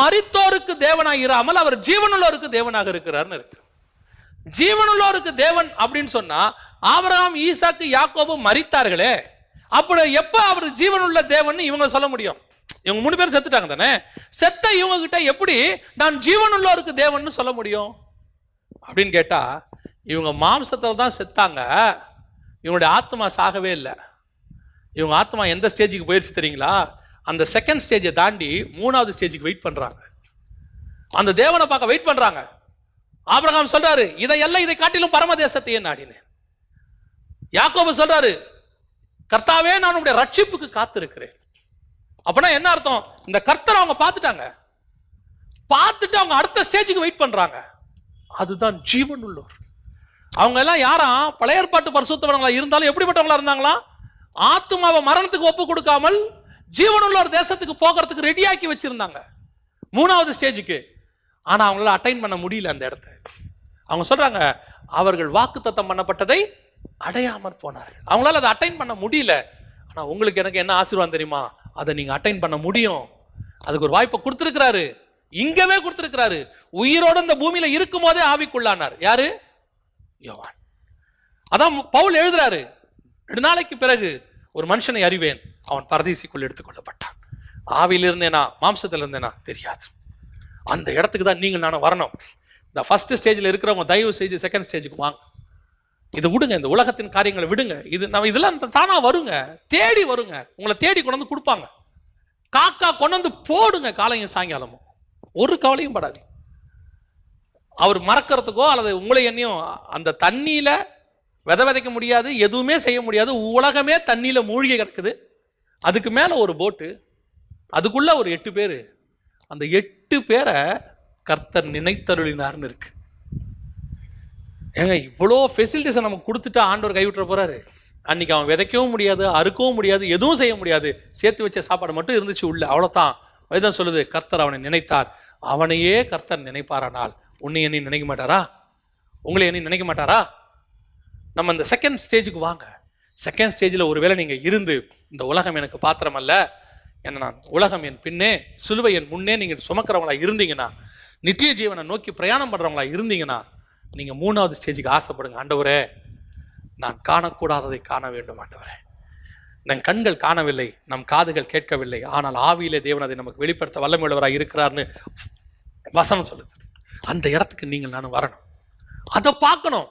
மரித்தோருக்கு தேவனாக இராமல் அவர் ஜீவனுள்ளோருக்கு தேவனாக இருக்கிறார்னு இருக்கு. ஜீவனுள்ளோருக்கு தேவன் அப்படின்னு சொன்னா, ஆபிரகாம், ஈசாக்கு, யாக்கோபு மரித்தார்களே, அப்படி எப்ப அவர் ஜீவனுள்ள தேவன் இவங்க சொல்ல முடியும்? இவங்க 3 பேரும் செத்துட்டாங்க தானே. செத்த இவங்க கிட்ட எப்படி நான் ஜீவனுள்ளோருக்கு தேவன் சொல்ல முடியும் அப்படின்னு கேட்டா, இவங்க மாம்சத்தில் தான் செத்தாங்க. இவங்களுடைய ஆத்மா சாகவே இல்லை. இவங்க ஆத்மா எந்த ஸ்டேஜுக்கு போயிடுச்சு தெரியுங்களா? அந்த செகண்ட் ஸ்டேஜை தாண்டி 3வது ஸ்டேஜுக்கு வெயிட் பண்றாங்க. அந்த தேவனை பார்க்க வெயிட் பண்றாங்க. ஆபிரகாம் சொல்றாரு, இதை காட்டிலும் பரமதேசத்தையே நாடினேன். யாக்கோபு சொல்றாரு, கர்த்தாவே நான் உடைய ரட்சிப்புக்கு காத்திருக்கிறேன். அப்படின்னா என்ன அர்த்தம்? இந்த கர்த்தரை அவங்க பார்த்துட்டாங்க. பார்த்துட்டு அவங்க அடுத்த ஸ்டேஜுக்கு வெயிட் பண்றாங்க. அதுதான் ஜீவன் உள்ளோர். அவங்க எல்லாம் யாரா? பழைய ஏற்பாட்டு பரிசுத்தவங்களா இருந்தாலும் எப்படிப்பட்டவங்களா இருந்தாங்களா? ஆத்துமாவை மரணத்துக்கு ஒப்பு கொடுக்காமல் ஜீவனுள்ளோர் தேசத்துக்கு போகிறதுக்கு ரெடியாக்கி வச்சிருந்தாங்க 3வது ஸ்டேஜுக்கு. ஆனா அவங்களால அட்டைன் பண்ண முடியல அந்த இடத்த. அவங்க சொல்றாங்க, அவர்கள் வாக்குத்தத்தம் பண்ணப்பட்டதை அடையாமற் போனார்கள். அவங்களால அதை அட்டைன் பண்ண முடியல. ஆனா உங்களுக்கு எனக்கு என்ன ஆசீர்வாதம் தெரியுமா? அதை நீங்க அட்டைன் பண்ண முடியும். அதுக்கு ஒரு வாய்ப்பை கொடுத்திருக்கிறாரு. இங்கவே கொடுத்திருக்கிறாரு. உயிரோடு இந்த பூமியில இருக்கும் போதே ஆவிக்குள்ளானார். யாரு? யோவான். அதான் பவுல் எழுதுறாரு, 2 நாளைக்கு பிறகு ஒரு மனுஷனை அறிவேன், அவன் பரதீசிக்குள் எடுத்துக்கொள்ளப்பட்டான். ஆவியில் இருந்தேனா மாம்சத்தில் இருந்தேனா தெரியாது. அந்த இடத்துக்கு தான் நீங்கள் நானும் வரணும். இந்த ஃபர்ஸ்ட் ஸ்டேஜில் இருக்கிறவங்க தயவு செய்து செகண்ட் ஸ்டேஜுக்கு வாங்க. இதை விடுங்க, இந்த உலகத்தின் காரியங்களை விடுங்க. இது நம்ம இதெல்லாம் தானா வருங்க, தேடி வருங்க, உங்களை தேடி கொண்டு வந்து கொடுப்பாங்க. காக்கா கொண்டு வந்து போடுங்க காலையும் சாயங்காலமும், ஒரு கவலையும் படாது. அவர் மறக்கிறதுக்கோ அல்லது உங்களை என்னையும் அந்த தண்ணியில விதைக்க முடியாது, எதுவுமே செய்ய முடியாது. உலகமே தண்ணியில மூழ்கி கிடக்குது. அதுக்கு மேல ஒரு போட்டு, அதுக்குள்ள ஒரு 8 பேர். அந்த 8 பேரை கர்த்தர் நினைத்தருளினார்னு இருக்கு. ஏங்க, இவ்வளோ ஃபெசிலிட்டிஸை நமக்கு கொடுத்துட்டு ஆண்டவர் கைவிட்டுற போறாரு. அன்னைக்கு அவன் விதைக்கவும் முடியாது, அறுக்கவும் முடியாது, எதுவும் செய்ய முடியாது. சேர்த்து வச்ச சாப்பாடு மட்டும் இருந்துச்சு உள்ள, அவ்வளோதான். வேதம் சொல்லுது, கர்த்தர் அவனை நினைத்தார். அவனையே கர்த்தர் நினைப்பாரானால் உன்னை என்னை நினைக்க மாட்டாரா? உங்களை என்னை நினைக்க மாட்டாரா? நம்ம இந்த செகண்ட் ஸ்டேஜுக்கு வாங்க. செகண்ட் ஸ்டேஜில் ஒருவேளை நீங்கள் இருந்து, இந்த உலகம் எனக்கு பாத்திரம் அல்ல, என்ன நான் உலகம் என் பின்னே சிலுவை என் முன்னே நீங்கள் சுமக்கிறவங்களா இருந்தீங்கன்னா, நித்திய ஜீவனை நோக்கி பிரயாணம் பண்ணுறவங்களா இருந்தீங்கன்னா, நீங்கள் 3வது ஸ்டேஜுக்கு ஆசைப்படுங்க. ஆண்டவரே, நான் காணக்கூடாததை காண வேண்டும் ஆண்டவரே. நம் கண்கள் காணவில்லை, நம் காதுகள் கேட்கவில்லை, ஆனால் ஆவியிலே தேவன் அதை நமக்கு வெளிப்படுத்த வல்லமையுள்ளவராக இருக்கிறார்னு வசனம் சொல்லுது. அந்த இடத்துக்கு நீங்கள் நானும் வரணும், அதை பார்க்கணும்.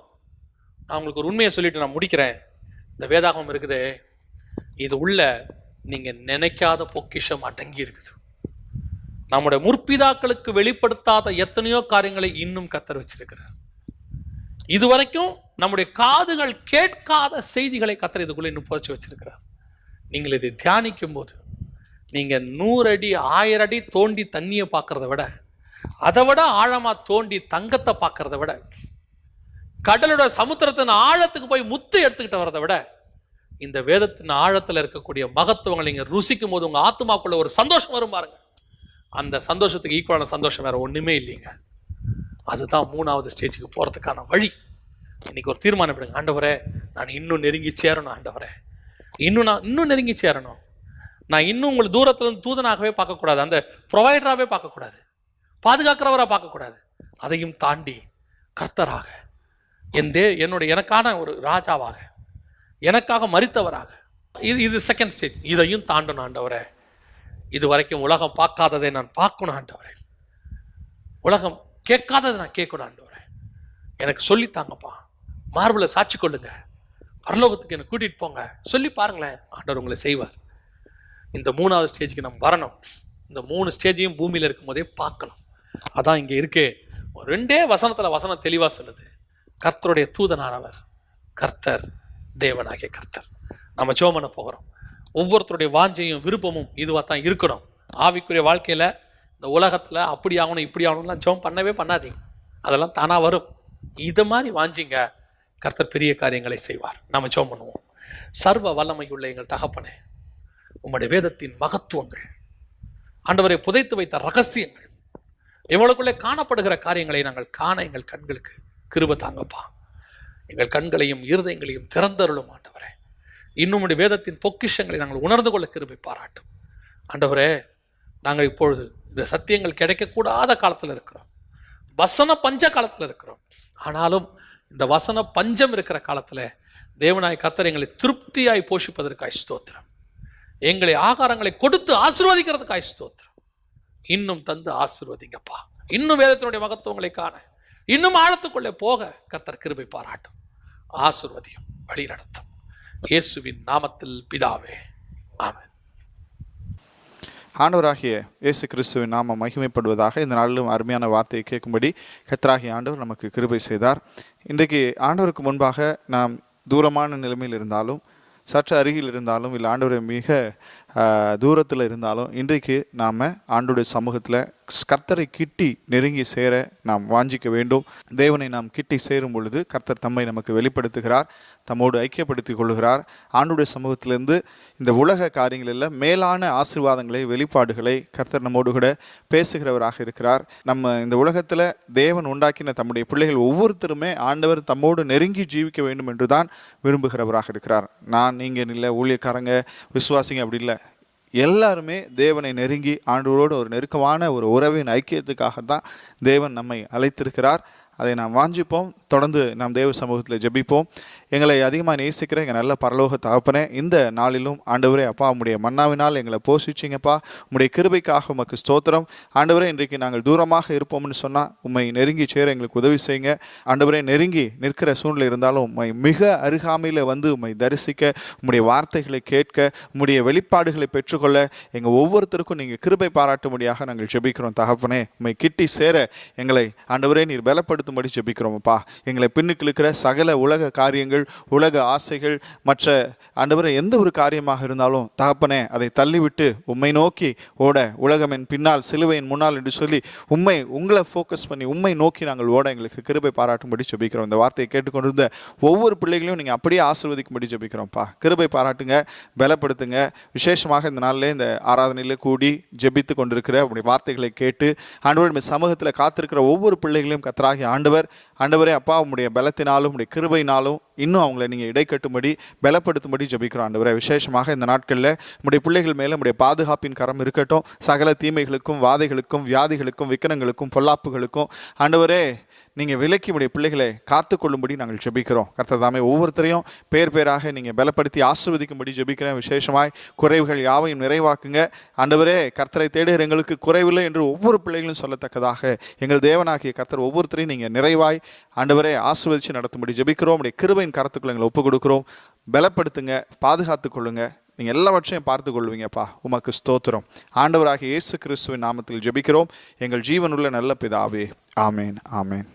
நான் உங்களுக்கு ஒரு உண்மையை சொல்லிட்டு நான் முடிக்கிறேன். இந்த வேதாகமம் இருக்குது, இது உள்ள நீங்கள் நினைக்காத பொக்கிஷம் அடங்கி இருக்குது. நம்முடைய முற்பிதாக்களுக்கு வெளிப்படுத்தாத எத்தனையோ காரியங்களை இன்னும் கர்த்தர் வச்சிருக்கிறார். இதுவரைக்கும் நம்முடைய காதுகள் கேட்காத செய்திகளை கர்த்தர் இதுக்குள்ள இன்னும் புதைச்சி வச்சிருக்கிறார். நீங்கள் இதை தியானிக்கும் போது, நீங்க 100 அடி 1000 அடி தோண்டி தண்ணியை பார்க்கறத விட, அதை விட ஆழமா தோண்டி தங்கத்தை பார்க்கறத விட, கடலோட சமுத்திரத்தின் ஆழத்துக்கு போய் முத்து எடுத்துக்கிட்டு வரதை விட, இந்த வேதத்தின் ஆழத்தில் இருக்கக்கூடிய மகத்துவங்களை நீங்க ருசிக்கும் போது உங்க ஆத்மாக்குள்ள ஒரு சந்தோஷம் வரும் பாருங்க. அந்த சந்தோஷத்துக்கு ஈக்குவலான சந்தோஷம் வேற ஒண்ணுமே இல்லைங்க. அதுதான் 3வது ஸ்டேஜுக்கு போறதுக்கான வழி. இன்னைக்கு ஒரு தீர்மானம் எடுங்க. ஆண்டவரே, நான் இன்னும் நெருங்கி சேரணும். ஆண்டவரே, நான் இன்னும் நெருங்கி சேரணும். நான் இன்னும் உங்களை தூரத்துல இருந்து தூதனாகவே பார்க்கக்கூடாது, அந்த ப்ரொவைடராகவே பார்க்கக்கூடாது, பாதுகாக்கிறவராக பார்க்கக்கூடாது. அதையும் தாண்டி கர்த்தராக, எனக்கான ஒரு ராஜாவாக, எனக்காக மரித்தவராக, இது செகண்ட் ஸ்டேஜ். இதையும் தாண்டணும் ஆண்டவரே. இது வரைக்கும் உலகம் பார்க்காததை நான் பார்க்கணும் ஆண்டவரே. உலகம் கேட்காததை நான் கேட்கணும் ஆண்டவரே. எனக்கு சொல்லித்தாங்கப்பா. மார்பில் சாட்சி கொள்ளுங்க, பரலோகத்துக்கு என்னை கூட்டிட்டு போங்க, சொல்லி பாருங்களேன், ஆண்டவர் உங்களை செய்வார். இந்த 3வது ஸ்டேஜுக்கு நம்ம வரணும். இந்த 3 ஸ்டேஜையும் பூமியில் இருக்கும் போதே பார்க்கணும். அதான் இங்கே இருக்கு. 2 வசனம் தெளிவாக சொல்லுது. கர்த்தருடைய தூதனானவர் கர்த்தர், தேவனாகிய கர்த்தர். நம்ம ஜெபம் பண்ண போகிறோம். ஒவ்வொருத்தருடைய வாஞ்சையும் விருப்பமும் இதுவாக தான் இருக்கணும். ஆவிக்குரிய வாழ்க்கையில் இந்த உலகத்தில் அப்படி ஆகணும் இப்படி ஆகணும்லாம் ஜெபம் பண்ணவே பண்ணாதீங்க. அதெல்லாம் தானாக வரும். இதை மாதிரி வாஞ்சிங்க, கர்த்தர் பெரிய காரியங்களை செய்வார். நம்ம ஜெபம் பண்ணுவோம். சர்வ வல்லமையுள்ள எங்கள் தகப்பனே, உம்முடைய வேதத்தின் மகத்துவங்கள், ஆண்டவரை புதைத்து வைத்த ரகசியங்கள், இவங்களுக்குள்ளே காணப்படுகிற காரியங்களை நாங்கள் காண எங்கள் கண்களுக்கு கிருபை தாங்கப்பா. எங்கள் கண்களையும் இருதயங்களையும் திறந்தருளும் ஆண்டவரே. இன்னும் உடைய வேதத்தின் பொக்கிஷங்களை நாங்கள் உணர்ந்து கொள்ள கிருபை பாராட்டும் ஆண்டவரே. நாங்கள் இப்பொழுது இந்த சத்தியங்கள் கிடைக்கக்கூடாத காலத்தில் இருக்கிறோம், வசன பஞ்ச காலத்தில் இருக்கிறோம். ஆனாலும் இந்த வசன பஞ்சம் இருக்கிற காலத்தில் தேவனாய் கர்த்தர் எங்களை திருப்தியாய் போஷிப்பதற்காய் ஸ்தோத்திரம். எங்களை ஆகாரங்களை கொடுத்து ஆசீர்வதிக்கிறதுக்காய் ஸ்தோத்திரம். இன்னும் தந்து ஆசீர்வதிங்கப்பா. இன்னும் வேதத்தினுடைய மகத்துவங்களை காண, இன்னும் ஆழத்துக்குள்ளே போக கர்த்தர் கிருபை பாராட்டும். ஆசீர்வதியும், வழி நடத்தும். இயேசுவின் நாமத்தில் பிதாவே, ஆமென். ஆண்டவராகிய இயேசு கிறிஸ்துவின் நாமம் மகிமைப்படுவதாக. இந்த நாளிலும் அருமையான வார்த்தையை கேட்கும்படி கர்த்தராகிய ஆண்டவர் நமக்கு கிருபை செய்தார். இன்றைக்கு ஆண்டவருக்கு முன்பாக நாம் தூரமான நிலைமையில் இருந்தாலும், சற்று அருகில் இருந்தாலும், இல்லை ஆண்டவரை மிக தூரத்தில் இருந்தாலும், இன்றைக்கு நாம் ஆண்டவருடைய சமூகத்தில் கர்த்தரை கிட்டி நெருங்கி சேர நாம் வாஞ்சிக்க வேண்டும். தேவனை நாம் கிட்டி சேரும் பொழுது கர்த்தர் தம்மை நமக்கு வெளிப்படுத்துகிறார், தம்மோடு ஐக்கியப்படுத்தி கொள்கிறார். ஆண்டவருடைய சமூகத்திலிருந்து இந்த உலக காரியங்களில் மேலான ஆசீர்வாதங்களை, வெளிப்பாடுகளை கர்த்தர் நம்மோடு கூட பேசுகிறவராக இருக்கிறார். நம்ம இந்த உலகத்தில் தேவன் உண்டாக்கின தம்முடைய பிள்ளைகள் ஒவ்வொருத்தருமே ஆண்டவர் தம்மோடு நெருங்கி ஜீவிக்க வேண்டும் என்று தான் விரும்புகிறவராக இருக்கிறார். நான், நீங்கள் இல்லை, ஊழியக்காரங்க, விசுவாசிங்க அப்படி இல்லை, எல்லாருமே தேவனை நெருங்கி ஆண்டவரோடு ஒரு நெருக்கமான ஒரு உறவின் ஐக்கியத்துக்காகத்தான் தேவன் நம்மை அழைத்திருக்கிறார். அதை நாம் வாஞ்சிப்போம். தொடர்ந்து நாம் தேவ சமூகத்தில் ஜெபிப்போம். எங்களை அதிகமாக நேசிக்கிற எங்கள் நல்ல பரலோக தகப்பனே, இந்த நாளிலும் ஆண்டவரே அப்பா உம்முடைய மன்னாவினால் எங்களை போஷிச்சிங்கப்பா. உம்முடைய கிருபைக்காக உமக்கு ஸ்தோத்திரம். ஆண்டவரே, இன்றைக்கு நாங்கள் தூரமாக இருப்போம்னு சொன்னால் உம்மை நெருங்கி சேர எங்களுக்கு உதவி செய்யுங்க. ஆண்டவரே, நெருங்கி நிற்கிற சூழ்நிலை இருந்தாலும் உம்மை மிக அருகாமையில் வந்து உம்மை தரிசிக்க, உம்முடைய வார்த்தைகளை கேட்க, உம்முடைய வெளிப்பாடுகளை பெற்றுக்கொள்ள எங்கள் ஒவ்வொருத்தருக்கும் நீங்கள் கிருபை பாராட்டும்படியாக நாங்கள் ஜெபிக்கிறோம் தகப்பனே. உம்மை கிட்டி சேர எங்களை ஆண்டவரே நீர் பலப்படுத்தும்படி ஜெபிக்கிறோம்ப்பா. எங்களை பின்னுக்கு இருக்கிற சகல உலக காரியங்கள், உலக ஆசைகள், மற்ற ஆண்டவரே எந்த ஒரு காரியமாக இருந்தாலும் தகப்பனே அதை தள்ளிவிட்டு உம்மை நோக்கி ஓட, உலகம் என் பின்னால் சிலுவையின் முன்னால் என்று சொல்லி உங்களை ஃபோக்கஸ் பண்ணி உம்மை நோக்கி நாங்கள் ஓட எங்களுக்கு கிருபை பாராட்டும்படி ஜெபிக்கிறோம். இந்த வார்த்தையை கேட்டுக்கொண்டிருந்த ஒவ்வொரு பிள்ளைகளையும் நீங்கள் அப்படியே ஆசீர்வதிக்கும்படி ஜெபிக்கிறோம்ப்பா. கிருபை பாராட்டுங்க, பலப்படுத்துங்க. விசேஷமாக இந்த நாளில் இந்த ஆராதனையில் கூடி ஜெபித்து கொண்டிருக்கிற உங்களுடைய வார்த்தைகளை கேட்டு ஆண்டவர் சமூகத்தில் காத்திருக்கிற ஒவ்வொரு பிள்ளைகளையும் கர்த்தராகிய ஆண்டவரே அப்பா உம்முடைய பலத்தினாலும் உம்முடைய கிருபையினாலும் இன்னும் அவங்களை நீங்கள் இடைக்கட்டும்படி பலப்படுத்தும்படி ஜெபிக்கிறோம். ஆண்டவரே, விசேஷமாக இந்த நாட்களில் உம்முடைய பிள்ளைகள் மேலே உம்முடைய பாதுகாப்பின் கரம் இருக்கட்டும். சகல தீமைகளுக்கும், வாதைகளுக்கும், வியாதிகளுக்கும், விக்கனங்களுக்கும், பொல்லாப்புகளுக்கும் ஆண்டவரே நீங்கள் விலக்கி உடைய பிள்ளைகளை காத்துக்கொள்ளும்படி நாங்கள் ஜெபிக்கிறோம். கர்த்ததாமே ஒவ்வொருத்தரையும் பேர் பேராக நீங்கள் பலப்படுத்தி ஆசீர்வதிக்கும்படி ஜெபிக்கிறேன். விசேஷமாய் குறைவுகள் யாவையும் நிறைவாக்குங்க. ஆண்டவரே, கர்த்தரை தேடுகிற எங்களுக்கு குறைவில்லை என்று ஒவ்வொரு பிள்ளைகளும் சொல்லத்தக்கதாக எங்கள் தேவனாகிய கர்த்தர் ஒவ்வொருத்தரையும் நீங்கள் நிறைவாய் ஆண்டவரே ஆசீர்வதித்து நடத்தும்படி ஜெபிக்கிறோம். உடைய கிருபையின் கரத்துக்குள்ள எங்களை ஒப்புக் கொடுக்கிறோம். பலப்படுத்துங்க, பாதுகாத்து கொள்ளுங்க. நீங்கள் எல்லாவற்றையும் பார்த்து கொள்வீங்கப்பா. உமக்கு ஸ்தோத்திரம். ஆண்டவராகிய இயேசு கிறிஸ்துவின் நாமத்தில் ஜெபிக்கிறோம் எங்கள் ஜீவனுள்ள நல்ல பிதாவே. ஆமேன், ஆமேன்.